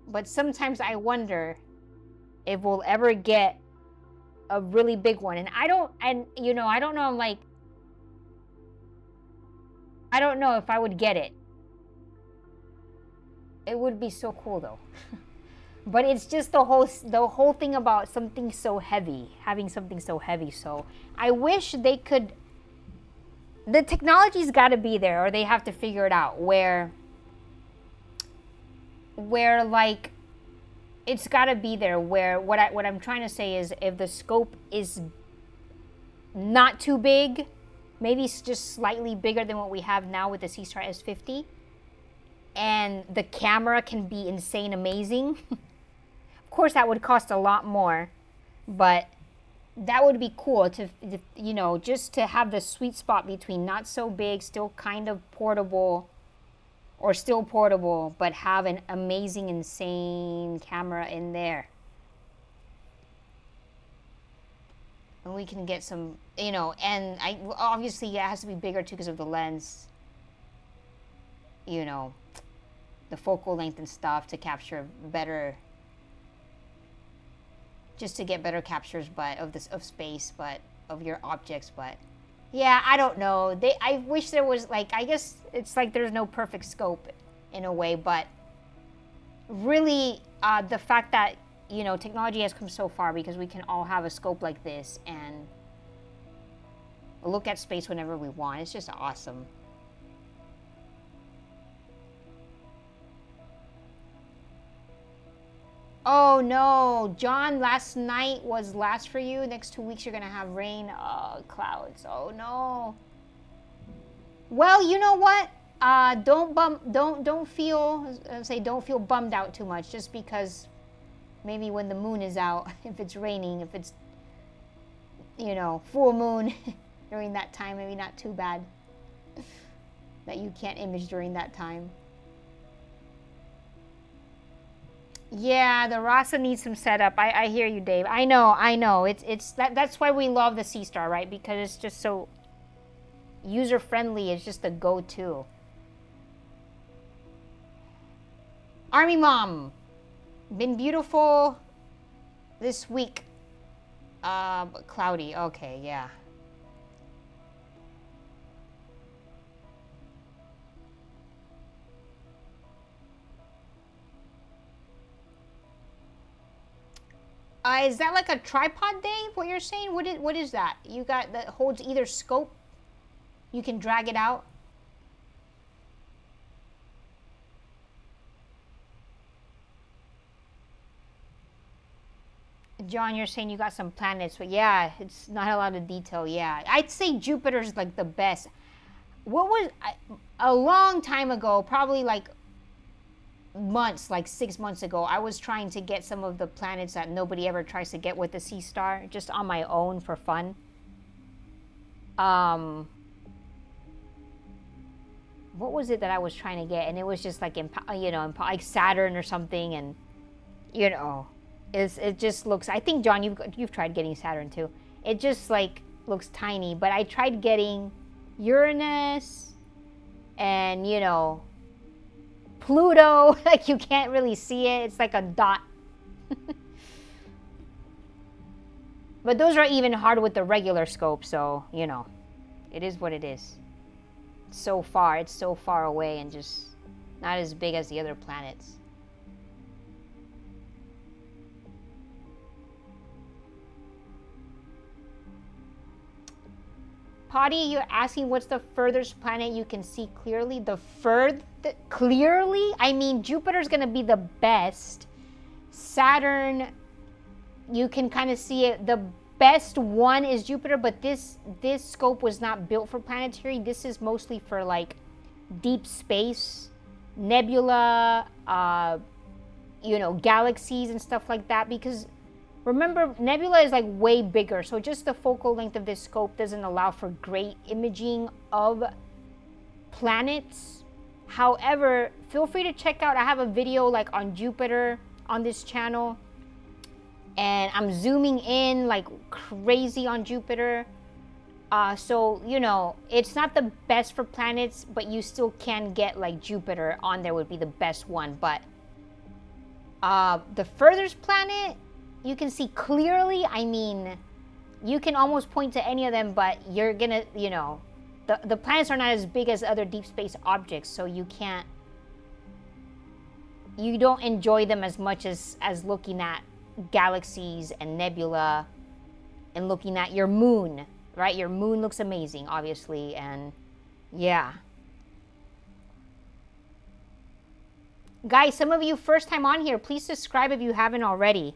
But sometimes I wonder if we'll ever get a really big one. And I don't know, I'm like, I don't know if I would get it. It would be so cool though. But it's just the whole thing about something so heavy, having something so heavy. So I wish they could, the technology's got to be there, or they have to figure it out where like it's got to be there where what I'm trying to say is if the scope is not too big, maybe it's just slightly bigger than what we have now with the Seestar S50, and the camera can be insane amazing. Of course, that would cost a lot more, but that would be cool to, you know, just to have the sweet spot between not so big, still kind of portable, or still portable, but have an amazing, insane camera in there. And we can get some, you know, and obviously it has to be bigger too because of the lens, you know, the focal length and stuff to capture better, just to get better captures, but of space, but of your objects. But yeah, I don't know. I wish there was, like, I guess it's like there's no perfect scope in a way, but really the fact that, you know, technology has come so far because we can all have a scope like this and look at space whenever we want. It's just awesome. Oh no, John, last night was last for you. Next 2 weeks you're gonna have rain, clouds. Oh no. Well, you know what? Don't feel, don't feel bummed out too much just because maybe when the moon is out, if it's raining, if it's, you know, full moon during that time, maybe not too bad that you can't image during that time. Yeah, the Rasa needs some setup. I hear you, Dave. I know. That's why we love the Seestar, right? Because it's just so user friendly. It's just the go-to. Army Mom, been beautiful this week. But cloudy. Okay, yeah. Is that like a tripod, Dave? What you're saying? What is that? You got that holds either scope? You can drag it out. John, you're saying you got some planets, but yeah, it's not a lot of detail. Yeah, I'd say Jupiter's like the best. What was a long time ago, probably like months, like 6 months ago, I was trying to get some of the planets that nobody ever tries to get with the Seestar, just on my own for fun. What was it that I was trying to get? And it was just like, you know, like Saturn or something, and you know, it just looks. I think John, you've tried getting Saturn too. It just like looks tiny, but I tried getting Uranus, and you know, Pluto. Like you can't really see it. It's like a dot. But those are even hard with the regular scope, so you know, it is what it is. It's so far away, and just not as big as the other planets. Potty, you're asking what's the furthest planet you can see clearly? Clearly? I mean, Jupiter's gonna be the best. Saturn, you can kind of see it. The best one is Jupiter, but this scope was not built for planetary. This is mostly for like deep space, nebula, you know, galaxies and stuff like that, because remember, nebula is like way bigger, so just the focal length of this scope doesn't allow for great imaging of planets. However, feel free to check out, I have a video like on Jupiter on this channel, and I'm zooming in like crazy on Jupiter. So, you know, it's not the best for planets, but you still can get like Jupiter on there would be the best one. But the furthest planet you can see clearly, I mean, you can almost point to any of them, but you're gonna, you know, the planets are not as big as other deep space objects, so you don't enjoy them as much as looking at galaxies and nebula and looking at your moon, right? Your moon looks amazing, obviously, and yeah. Guys, some of you first time on here, please subscribe if you haven't already.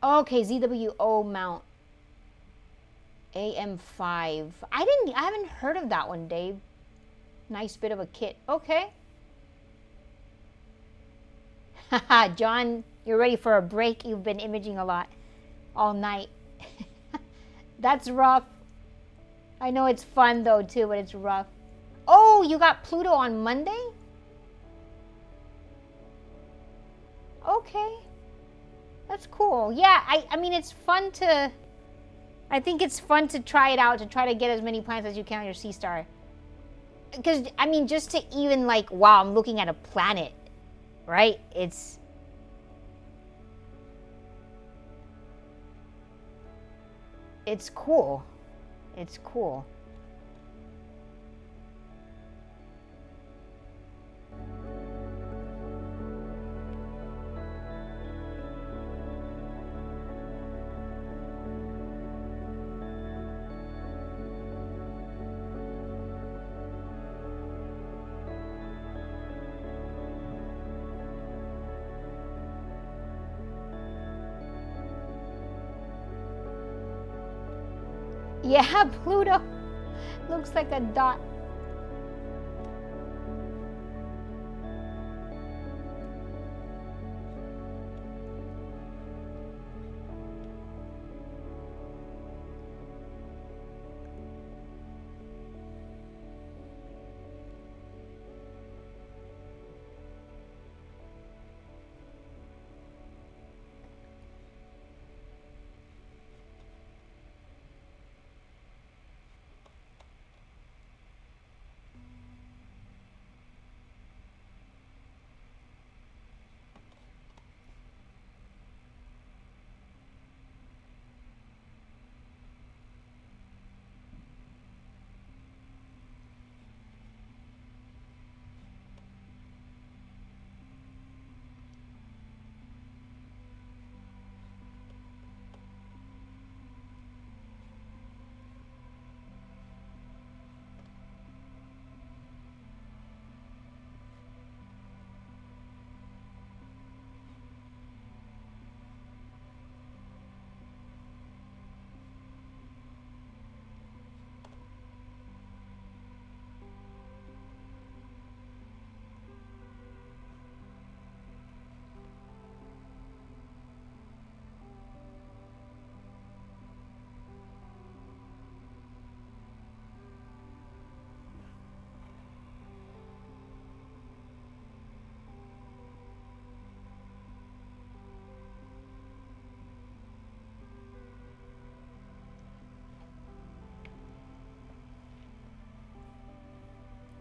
Okay, ZWO mount AM5. I haven't heard of that one, Dave. Nice bit of a kit. Okay. Haha, John, you're ready for a break. You've been imaging a lot all night. That's rough. I know it's fun though too, but it's rough. Oh, you got Pluto on Monday? Okay. That's cool. Yeah, I mean, it's fun to... I think it's fun to try it out, to try to get as many planets as you can on your Seestar. Because, I mean, just to even, like, wow, I'm looking at a planet, right? It's cool. It's cool. Yeah, Pluto looks like a dot.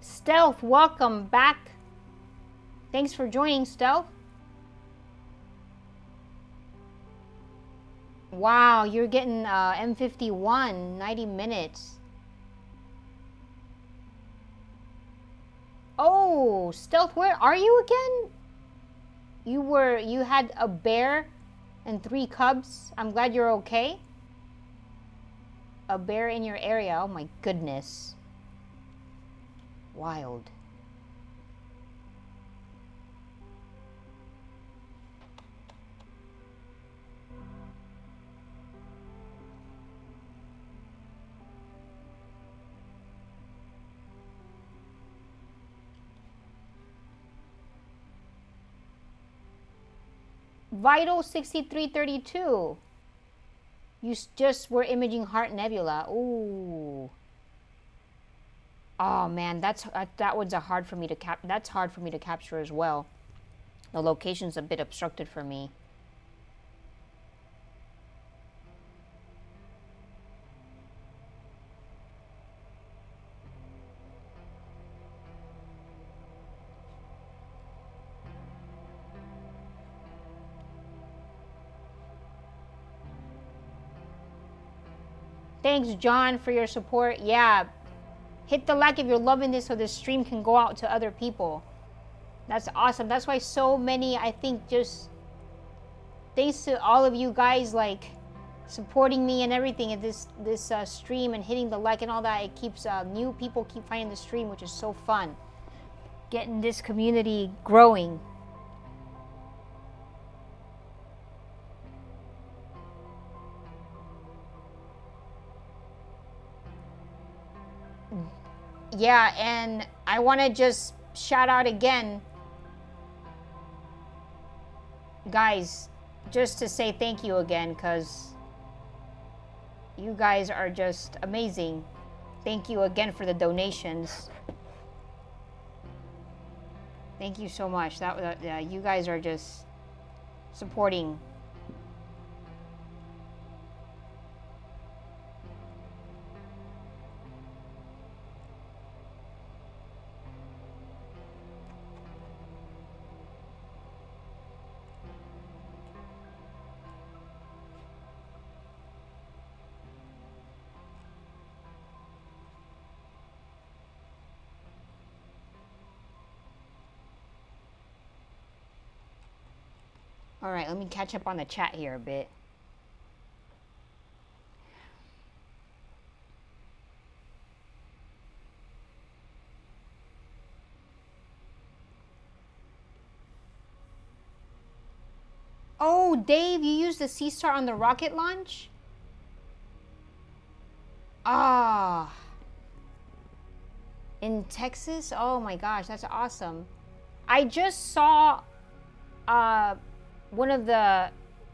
Stealth, welcome back. Thanks for joining, Stealth. Wow, you're getting M51, 90 minutes. Oh, Stealth, where are you again? You had a bear and 3 cubs. I'm glad you're okay. A bear in your area. Oh my goodness. Wild. Vital 6332. You just were imaging Heart Nebula. Ooh. Oh man, that one's hard for me to that's hard for me to capture as well. The location's a bit obstructed for me. Thanks, John, for your support. Yeah, hit the like if you're loving this so this stream can go out to other people. That's awesome. That's why so many, I think, just thanks to all of you guys, like, supporting me and everything at this stream and hitting the like and all that. It keeps new people keep finding the stream, which is so fun. Getting this community growing. Yeah, and I want to just shout out again, guys, just to say thank you again, because you guys are just amazing. Thank you again for the donations. Thank you so much. You guys are just supporting. All right, let me catch up on the chat here a bit. Oh, Dave, you used the Seestar on the rocket launch? Ah, in Texas? Oh my gosh, that's awesome. I just saw one of the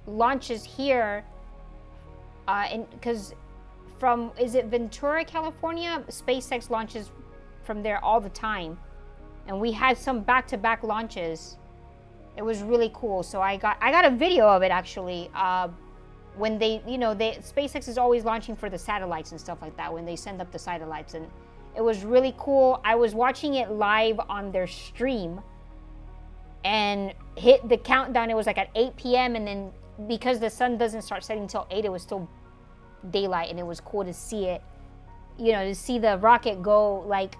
launches here, because from, is it Ventura, California? SpaceX launches from there all the time. And we had some back-to-back launches. It was really cool. So I got a video of it actually. When they, you know, SpaceX is always launching for the satellites and stuff like that when they send up the satellites, and it was really cool. I was watching it live on their stream and hit the countdown. It was like at 8 p.m. and then because the sun doesn't start setting until 8, it was still daylight, and it was cool to see it, you know, to see the rocket go like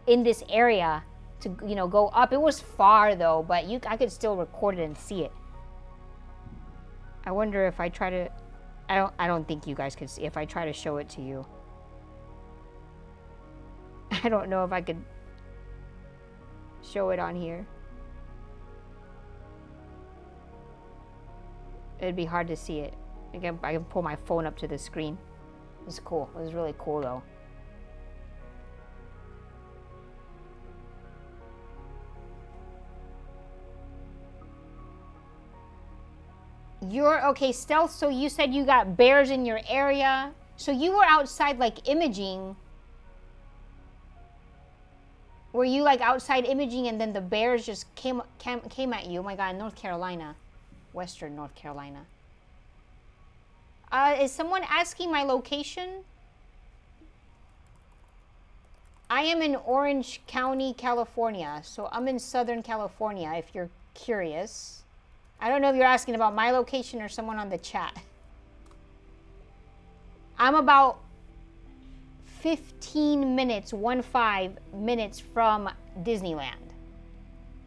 in this area to, you know, go up. It was far though, but I could still record it and see it. I wonder if I try to, I don't think you guys could see if I try to show it to you. I don't know if I could show it on here. It'd be hard to see it. Again, I can pull my phone up to the screen. It's cool. It was really cool though. You're okay, Stealth. So you said you got bears in your area. So you were outside like imaging. Were you like outside imaging and then the bears just came at you? Oh my God, North Carolina. Western North Carolina. Is someone asking my location? I am in Orange County, California. So I'm in Southern California, if you're curious. I don't know if you're asking about my location or someone on the chat. I'm about 15 minutes, 15 minutes from Disneyland.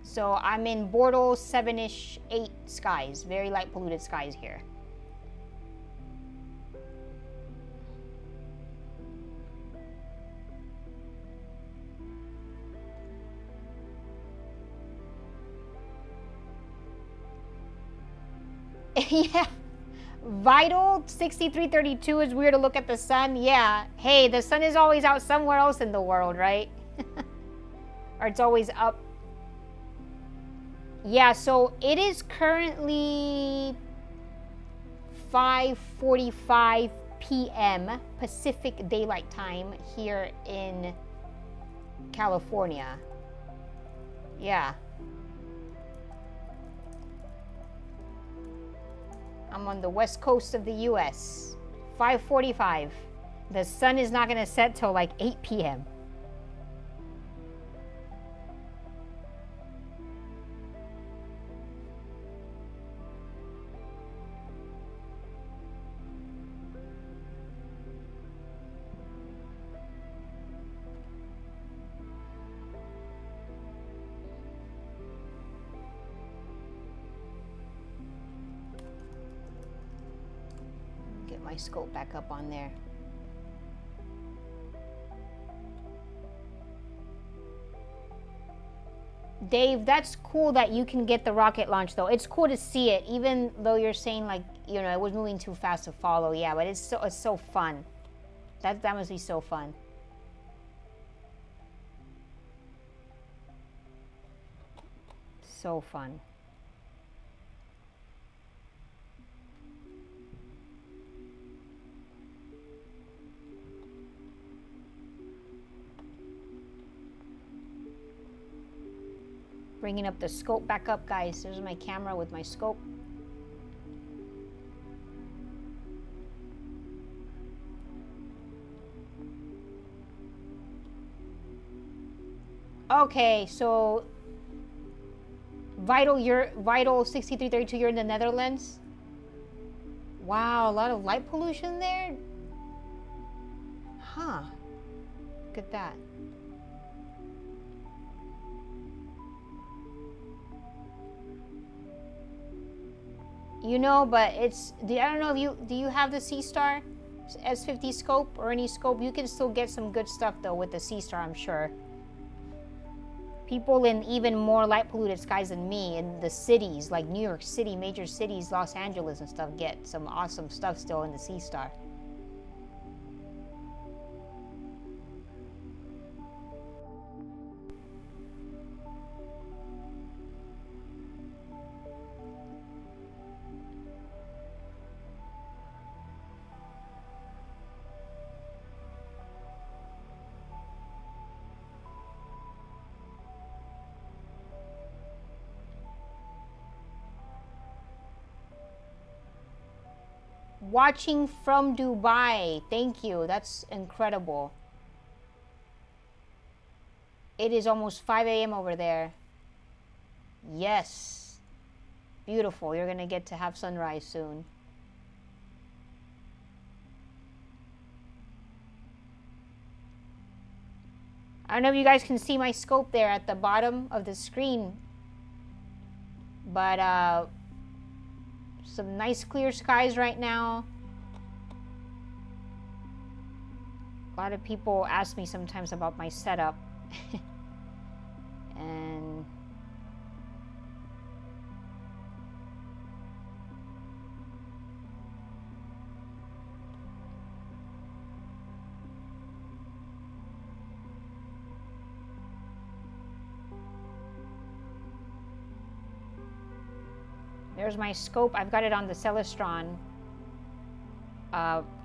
So I'm in Bortle, 7-ish, 8 skies. Very light polluted skies here. Yeah. Vital 6332 is weird to look at the sun. Yeah. Hey, the sun is always out somewhere else in the world, right? Or it's always up. Yeah, so it is currently 5:45 p.m. Pacific Daylight Time here in California. Yeah. I'm on the west coast of the US. 5:45. The sun is not gonna set till like 8 p.m. My scope back up on there. Dave, that's cool that you can get the rocket launch though. It's cool to see it, even though you're saying like, you know, it was moving too fast to follow. Yeah, but it's so fun. That must be so fun. So fun. Bringing up the scope back up, guys. There's my camera with my scope. Okay, so Vital 6332, you're in the Netherlands. Wow, a lot of light pollution there. Huh. Look at that. You know, but it's, I don't know if do you have the Seestar S50 scope or any scope? You can still get some good stuff though with the Seestar, I'm sure. People in even more light polluted skies than me in the cities, like New York City, major cities, Los Angeles and stuff, get some awesome stuff still in the Seestar. Watching from Dubai. Thank you. That's incredible. It is almost 5 a.m. over there. Yes. Beautiful. You're going to get to have sunrise soon. I don't know if you guys can see my scope there at the bottom of the screen. But, some nice clear skies right now. A lot of people ask me sometimes about my setup. And there's my scope. I've got it on the Celestron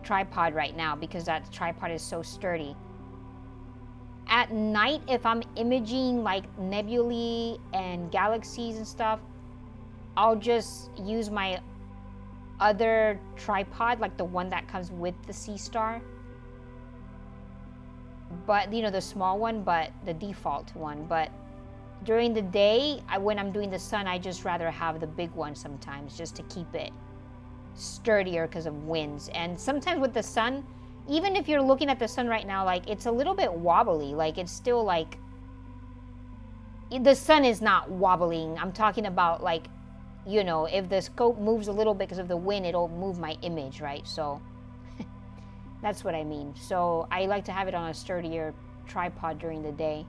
tripod right now because that tripod is so sturdy. At night, if I'm imaging like nebulae and galaxies and stuff, I'll just use my other tripod, like the one that comes with the Seestar. But, you know, the small one, but the default one. But during the day, when I'm doing the sun, I just rather have the big one sometimes just to keep it sturdier because of winds. And sometimes with the sun, even if you're looking at the sun right now, like, it's a little bit wobbly. Like, it's still, like, the sun is not wobbling. I'm talking about, like, you know, if the scope moves a little bit because of the wind, it'll move my image, right? So, that's what I mean. So, I like to have it on a sturdier tripod during the day.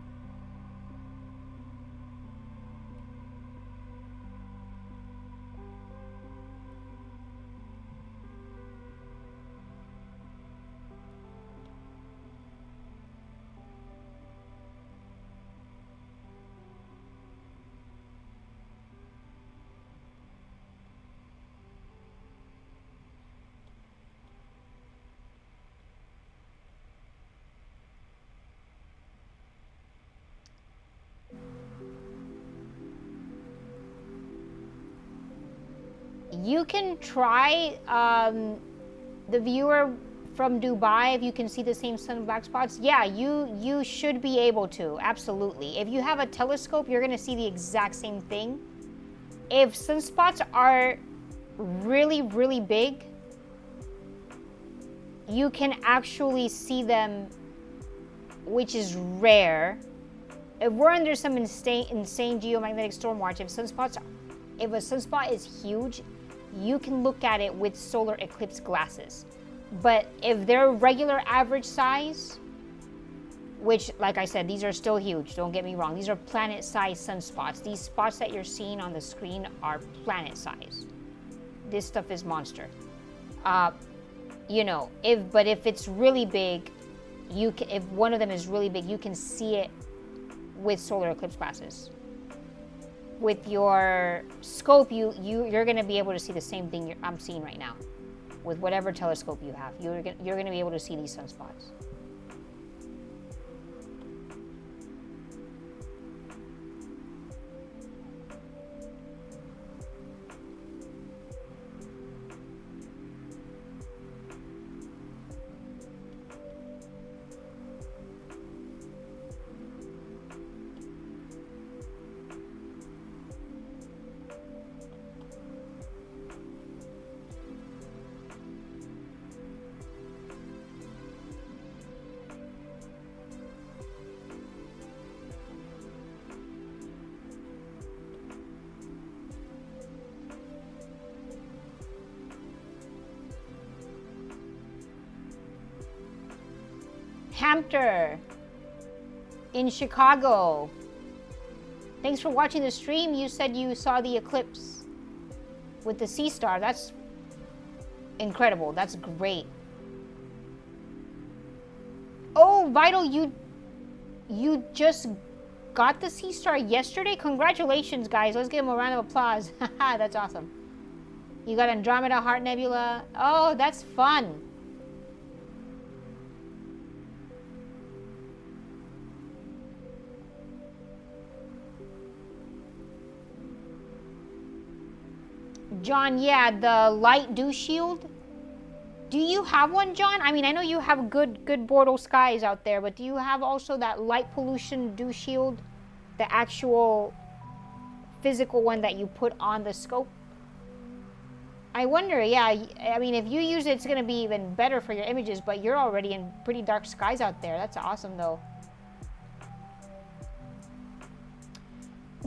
You can try the viewer from Dubai, if you can see the same sun black spots. Yeah, you should be able to, absolutely. If you have a telescope, you're going to see the exact same thing. If sunspots are really, really big, you can actually see them, which is rare. If we're under some insane geomagnetic storm watch, if a sunspot is huge, you can look at it with solar eclipse glasses. But if they're regular average size, which, like I said, these are still huge, don't get me wrong. These are planet-sized sunspots. These spots that you're seeing on the screen are planet-sized. This stuff is monster. You know, if it's really big, if one of them is really big, you can see it with solar eclipse glasses. With your scope, you're going to be able to see the same thing I'm seeing right now. With whatever telescope you have, you're going to be able to see these sunspots. Hamter in Chicago. Thanks for watching the stream. You said you saw the eclipse with the Seestar. That's incredible. That's great. Oh, Vital, you just got the Seestar yesterday? Congratulations, guys. Let's give him a round of applause. That's awesome. You got Andromeda Heart Nebula. Oh, that's fun. John, yeah, the light dew shield, Do you have one, John? I mean, I know you have good Bortle skies out there, but do you have also that light pollution dew shield? The actual physical one that you put on the scope? I wonder, yeah, I mean, if you use it, it's going to be even better for your images, but you're already in pretty dark skies out there. That's awesome, though.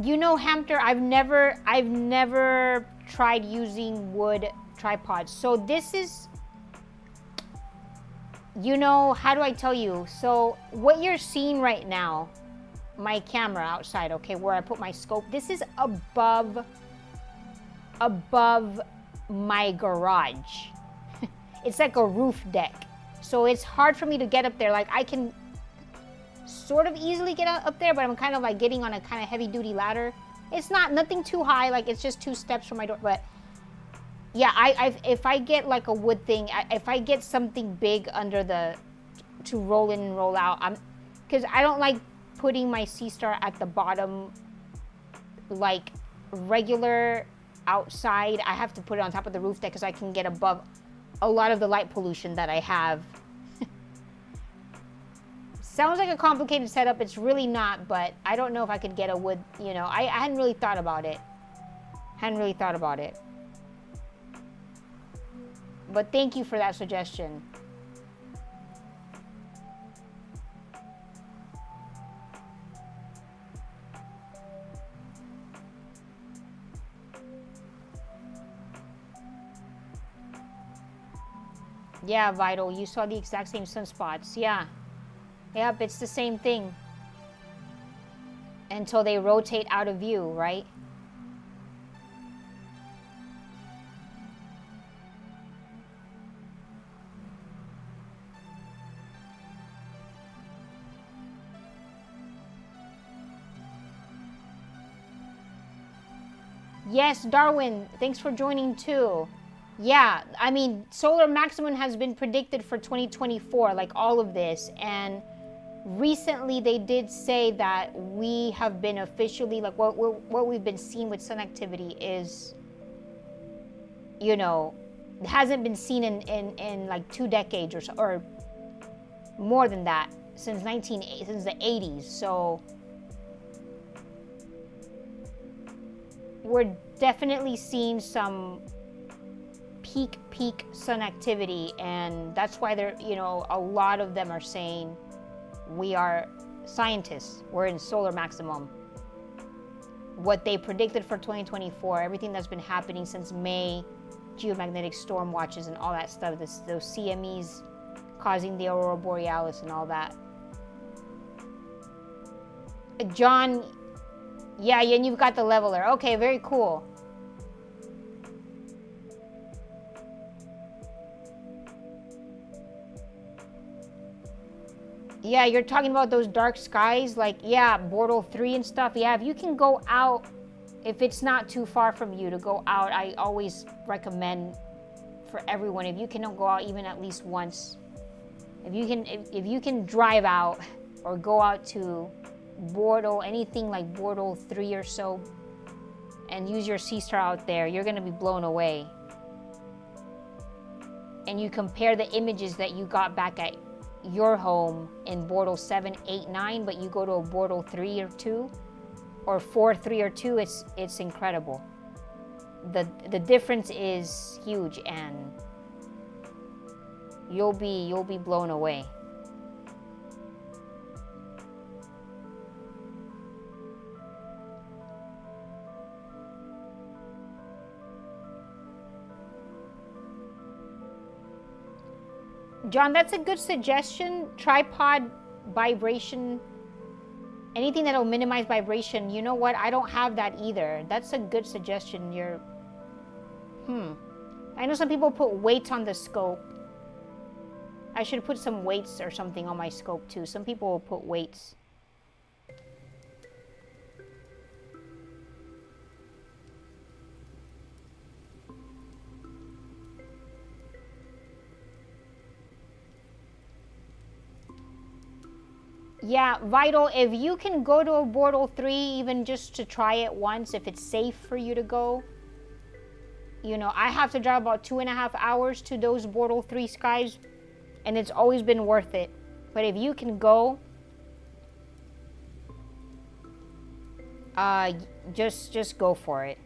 You know, Hamter, I've never tried using wood tripods. So this is, you know, how do I tell you? So what you're seeing right now, my camera outside, okay, where I put my scope, this is above my garage. It's like a roof deck. So it's hard for me to get up there. Like, I can sort of easily get up there, but I'm kind of like getting on a kind of heavy duty ladder. It's nothing too high, like it's just 2 steps from my door. But yeah, if I get like a wood thing, if I get something big under to roll in and roll out, because I don't like putting my Seestar at the bottom like regular outside. I have to put it on top of the roof deck because I can get above a lot of the light pollution that I have. Sounds like a complicated setup. It's really not, but I don't know if I could get a wood, you know. I hadn't really thought about it. But thank you for that suggestion. Yeah, Vital, you saw the exact same sunspots. Yeah. Yep, it's the same thing. Until they rotate out of view, right? Yes, Darwin, thanks for joining too. Yeah, I mean, solar maximum has been predicted for 2024, like all of this, and recently they did say that we have been officially, like what we've been seeing with sun activity is, you know, it hasn't been seen in like 2 decades or more than that, since the 80s. So we're definitely seeing some peak sun activity, and that's why they're, you know, a lot of them are saying we are scientists, we're in solar maximum. What they predicted for 2024, everything that's been happening since May, geomagnetic storm watches and all that stuff, those CMEs causing the aurora borealis and all that. John, yeah, and you've got the leveler. Okay, very cool. Yeah, you're talking about those dark skies, like, yeah, Bortle 3 and stuff. Yeah, if you can go out, if it's not too far from you to go out, I always recommend for everyone, if you can go out even at least once. If you can drive out or go out to Bortle, anything like Bortle 3 or so, and use your Seestar out there, you're gonna be blown away. And you compare the images that you got back at your home in Bortle 7, 8, 9, but you go to a Bortle 3 or 2, or 4, 3 or 2, it's incredible. The difference is huge, and you'll be blown away. John, that's a good suggestion. Tripod vibration, anything that'll minimize vibration. You know what? I don't have that either. That's a good suggestion. I know some people put weights on the scope. I should put some weights or something on my scope too. Some people will put weights. Yeah, Vital, if you can go to a Bortle 3, even just to try it once, if it's safe for you to go, You know, I have to drive about 2.5 hours to those Bortle 3 skies, and it's always been worth it. But if you can go, just go for it.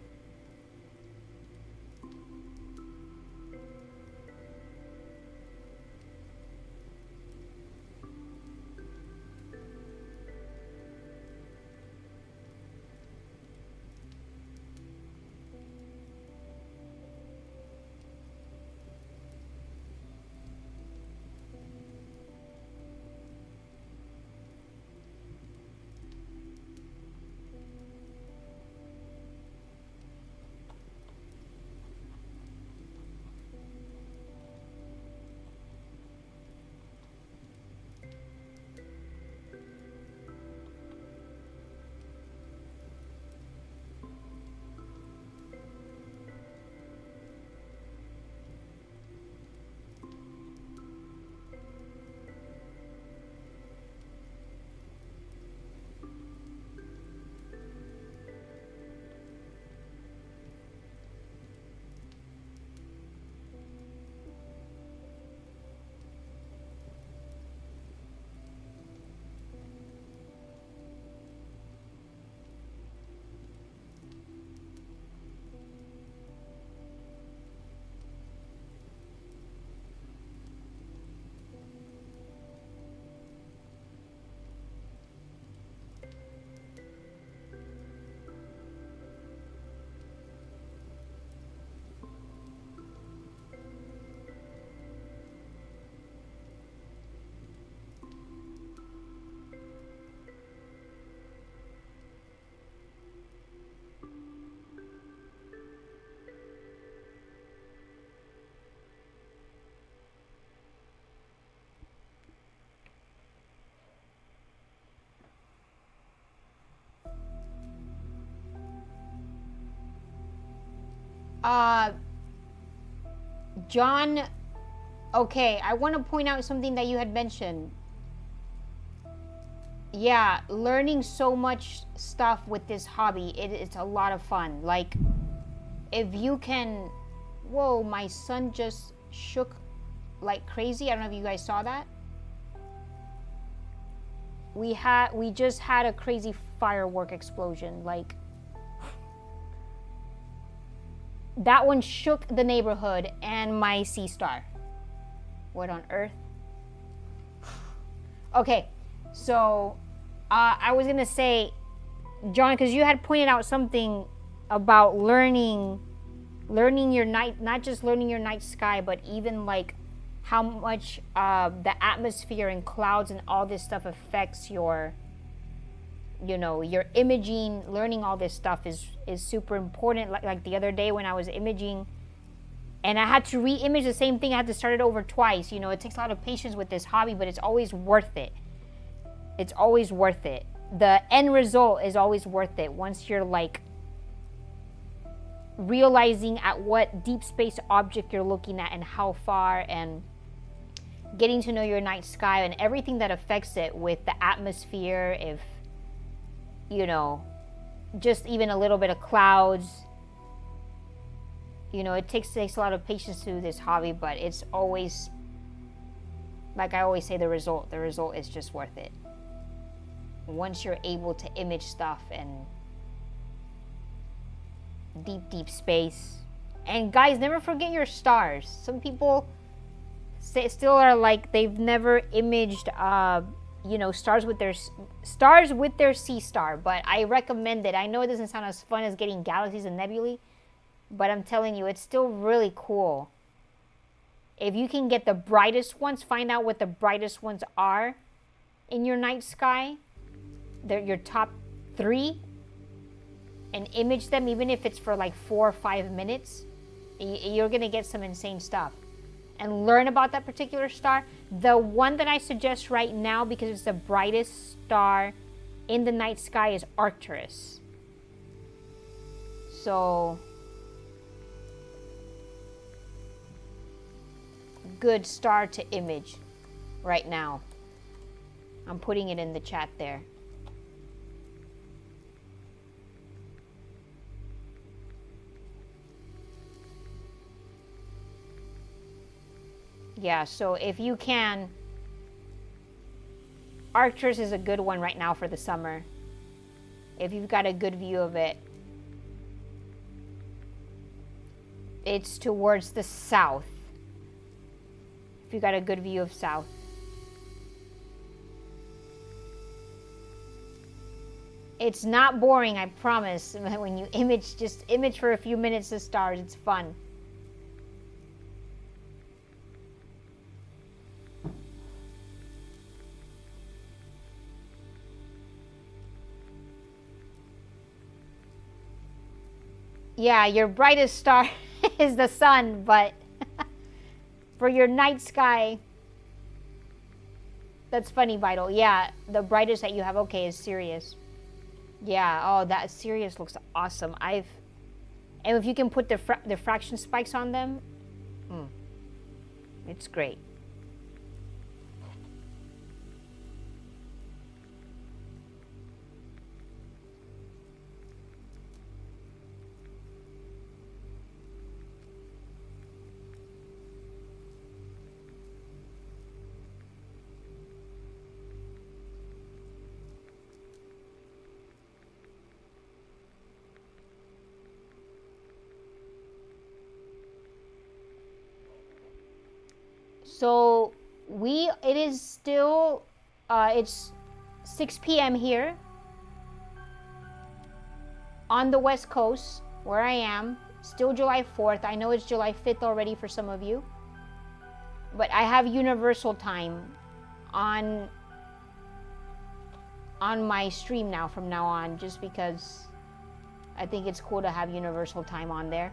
John, okay, I want to point out something that you had mentioned. Yeah, learning so much stuff with this hobby, it's a lot of fun. Like, if you can... Whoa, my son just shook like crazy. I don't know if you guys saw that. We just had a crazy firework explosion. Like, that one shook the neighborhood and my Seestar. What on earth? Okay, so I was gonna say, John, because you had pointed out something about learning your night, not just learning your night sky, but even like how much the atmosphere and clouds and all this stuff affects your, you know, your imaging. Learning all this stuff is super important. Like the other day when I was imaging and I had to re-image the same thing, I had to start it over twice. You know, it takes a lot of patience with this hobby, but it's always worth it. It's always worth it. The end result is always worth it once you're like realizing at what deep space object you're looking at and how far, and getting to know your night sky and everything that affects it with the atmosphere, if, you know, just even a little bit of clouds. You know, it takes a lot of patience to do this hobby, but it's always, like I always say, the result is just worth it. Once you're able to image stuff and deep space. And guys, never forget your stars. Some people still are like they've never imaged you know, stars with their Seestar, but I recommend it. I know it doesn't sound as fun as getting galaxies and nebulae, but I'm telling you, it's still really cool. If you can get the brightest ones, find out what the brightest ones are in your night sky. They're your top 3, and image them, even if it's for like 4 or 5 minutes. You're gonna get some insane stuff. And learn about that particular star. The one that I suggest right now, because it's the brightest star in the night sky, is Arcturus. So, good star to image right now. I'm putting it in the chat there. Yeah, so if you can, Arcturus is a good one right now for the summer. If you've got a good view of it. It's towards the south. If you got a good view of south. It's not boring, I promise. When you image, just image for a few minutes the stars. It's fun. Yeah, your brightest star is the sun, but for your night sky, that's funny, Vital. Yeah, the brightest that you have, okay, is Sirius. Yeah, oh, that Sirius looks awesome. And if you can put the diffraction spikes on them, it's great. So it is still, it's 6 p.m. here on the West Coast where I am. Still July 4th. I know it's July 5th already for some of you. But I have universal time on my stream now from now on, just because I think it's cool to have universal time on there.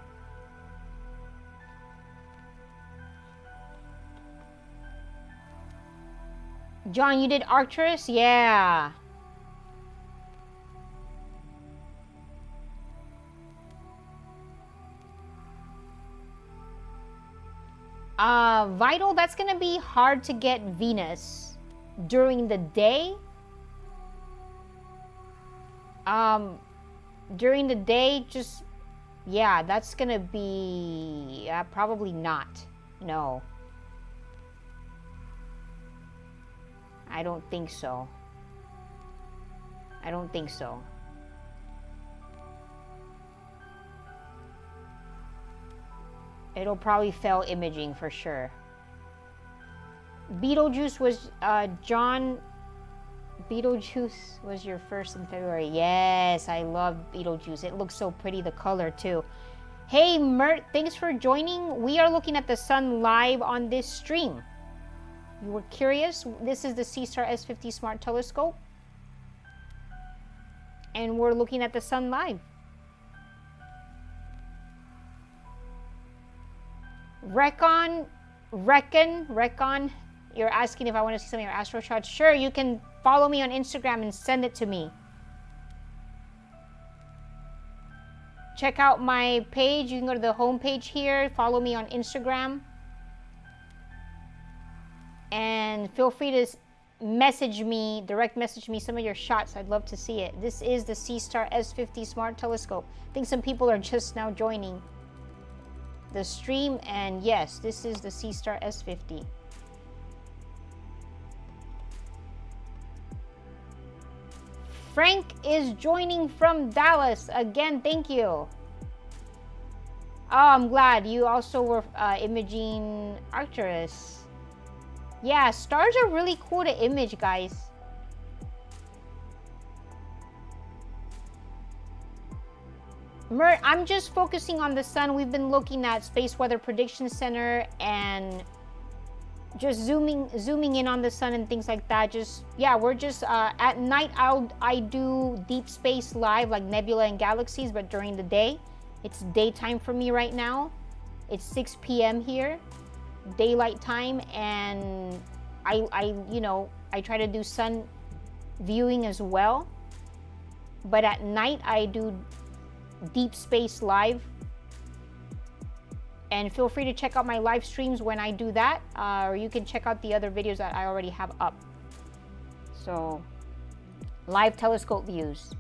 John, you did Arcturus? Yeah. Vital, that's gonna be hard to get Venus during the day. During the day, just, yeah, that's gonna be, probably not. No. I don't think so. I don't think so. It'll probably fail imaging for sure. Beetlejuice was, John, Beetlejuice was your first in February. Yes, I love Beetlejuice. It looks so pretty, the color too. Hey, Mert, thanks for joining. We are looking at the sun live on this stream. You were curious? This is the Seestar S50 Smart Telescope. And we're looking at the sun live. Recon, you're asking if I want to see some of your astro charts. Sure, you can follow me on Instagram and send it to me. Check out my page. You can go to the home page here. Follow me on Instagram. And feel free to message me, direct message me some of your shots. I'd love to see it. This is the Seestar S50 Smart Telescope. I think some people are just now joining the stream, and yes, this is the Seestar S50. Frank is joining from Dallas. Again, thank you. Oh, I'm glad. You also were imaging Arcturus. Yeah, stars are really cool to image, guys. Mert, I'm just focusing on the sun. We've been looking at Space Weather Prediction Center and just zooming in on the sun and things like that. Just, yeah, we're just, at night I do deep space live, like nebula and galaxies, but during the day, it's daytime for me right now. It's 6 p.m. here, daylight time, and I try to do sun viewing as well. But at night I do deep space live, and feel free to check out my live streams when I do that, or you can check out the other videos that I already have up. So, live telescope views.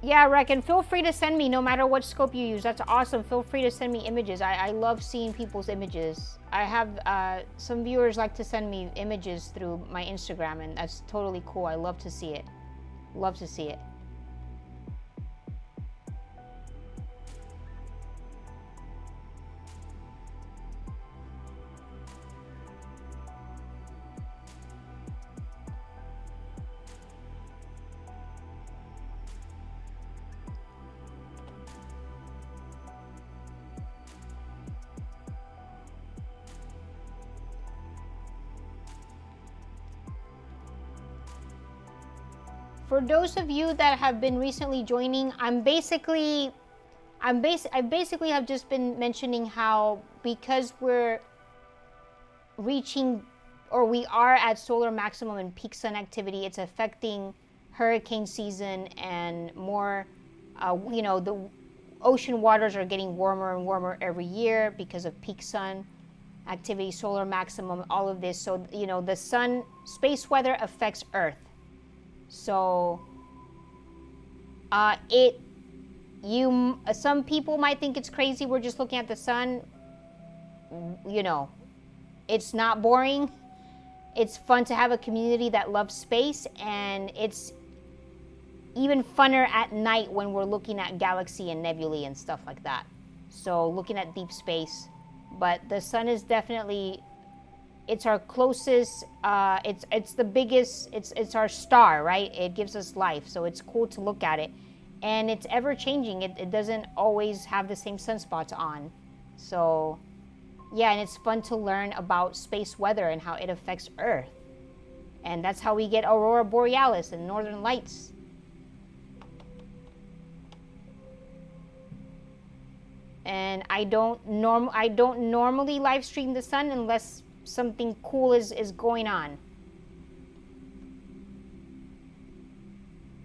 Yeah, Reckon, feel free to send me no matter what scope you use. That's awesome. Feel free to send me images. I love seeing people's images. I have some viewers like to send me images through my Instagram, and that's totally cool. I love to see it. Love to see it. For those of you that have been recently joining, I basically have just been mentioning how because we're reaching, or we are at solar maximum and peak sun activity, it's affecting hurricane season and more, you know, the ocean waters are getting warmer and warmer every year because of peak sun activity, solar maximum, all of this. So, you know, the sun, space weather affects Earth. So, some people might think it's crazy. We're just looking at the sun. You know, it's not boring. It's fun to have a community that loves space, and it's even funner at night when we're looking at galaxy and nebulae and stuff like that. So, looking at deep space. But the sun is definitely, it's our closest, it's the biggest, it's our star, right? It gives us life, so it's cool to look at it. And it's ever changing. It doesn't always have the same sunspots on. So, yeah, and it's fun to learn about space weather and how it affects Earth. And that's how we get Aurora Borealis and Northern Lights. And I don't normally live stream the sun unless something cool is going on.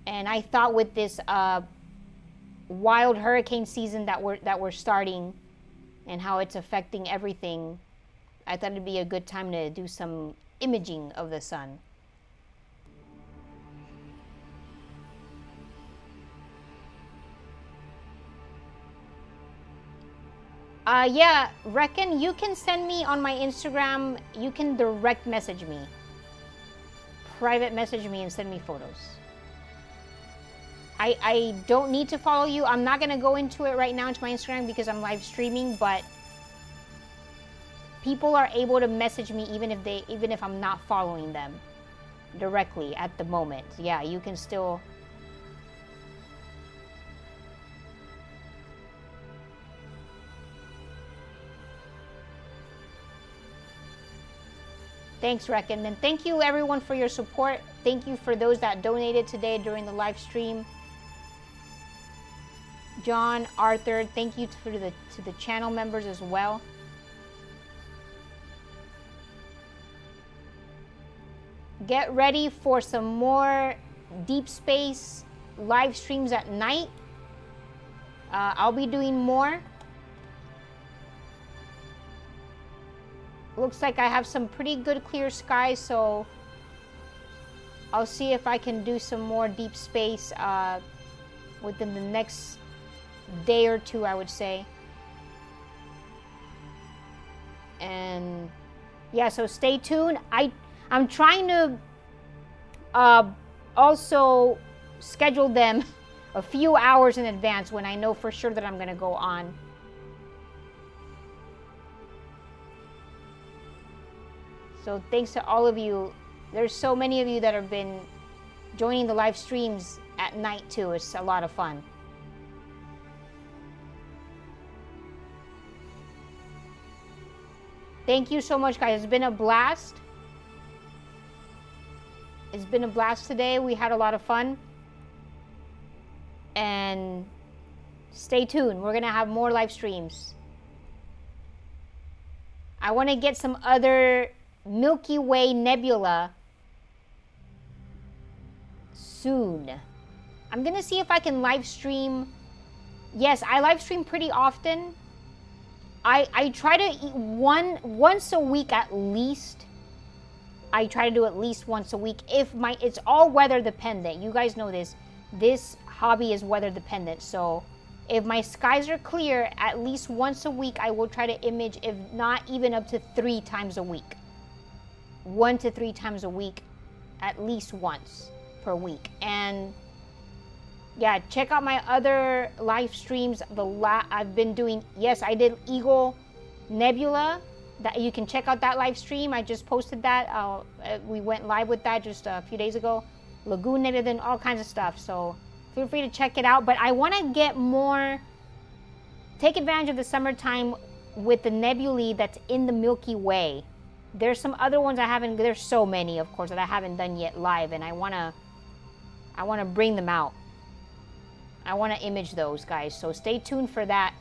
And I thought with this wild hurricane season that we're starting and how it's affecting everything, I thought it'd be a good time to do some imaging of the sun. Yeah, Reckon, you can send me on my Instagram. You can direct message me. Private message me and send me photos. I don't need to follow you. I'm not going to go into it right now into my Instagram because I'm live streaming, but people are able to message me even if I'm not following them directly at the moment. Yeah, you can still. Thanks, Reckon. And thank you everyone for your support. Thank you for those that donated today during the live stream. John, Arthur, thank you to the channel members as well. Get ready for some more deep space live streams at night. I'll be doing more. Looks like I have some pretty good clear skies, so I'll see if I can do some more deep space within the next day or two, I would say. And yeah, so stay tuned. I'm trying to also schedule them a few hours in advance when I know for sure that I'm going to go on. So thanks to all of you. There's so many of you that have been joining the live streams at night too. It's a lot of fun. Thank you so much, guys. It's been a blast. It's been a blast today. We had a lot of fun. And stay tuned. We're going to have more live streams. I want to get some other Milky Way nebula soon. I'm going to see if I can live stream. Yes, I live stream pretty often. I try to eat once a week at least. I try to do at least once a week. It's all weather dependent. You guys know this. this hobby is weather dependent. So if my skies are clear, at least once a week, I will try to image, if not even up to 3 times a week. 1 to 3 times a week, at least once per week. And yeah, check out my other live streams. I've been doing, yes, I did Eagle Nebula. That you can check out that live stream. I just posted that. We went live with that just a few days ago. Lagoon Nebula and all kinds of stuff. So feel free to check it out. But I want to get more, take advantage of the summertime with the nebulae that's in the Milky Way. There's some other ones I haven't, there's so many, of course, that I haven't done yet live, and I want to bring them out. I want to image those, guys. So stay tuned for that.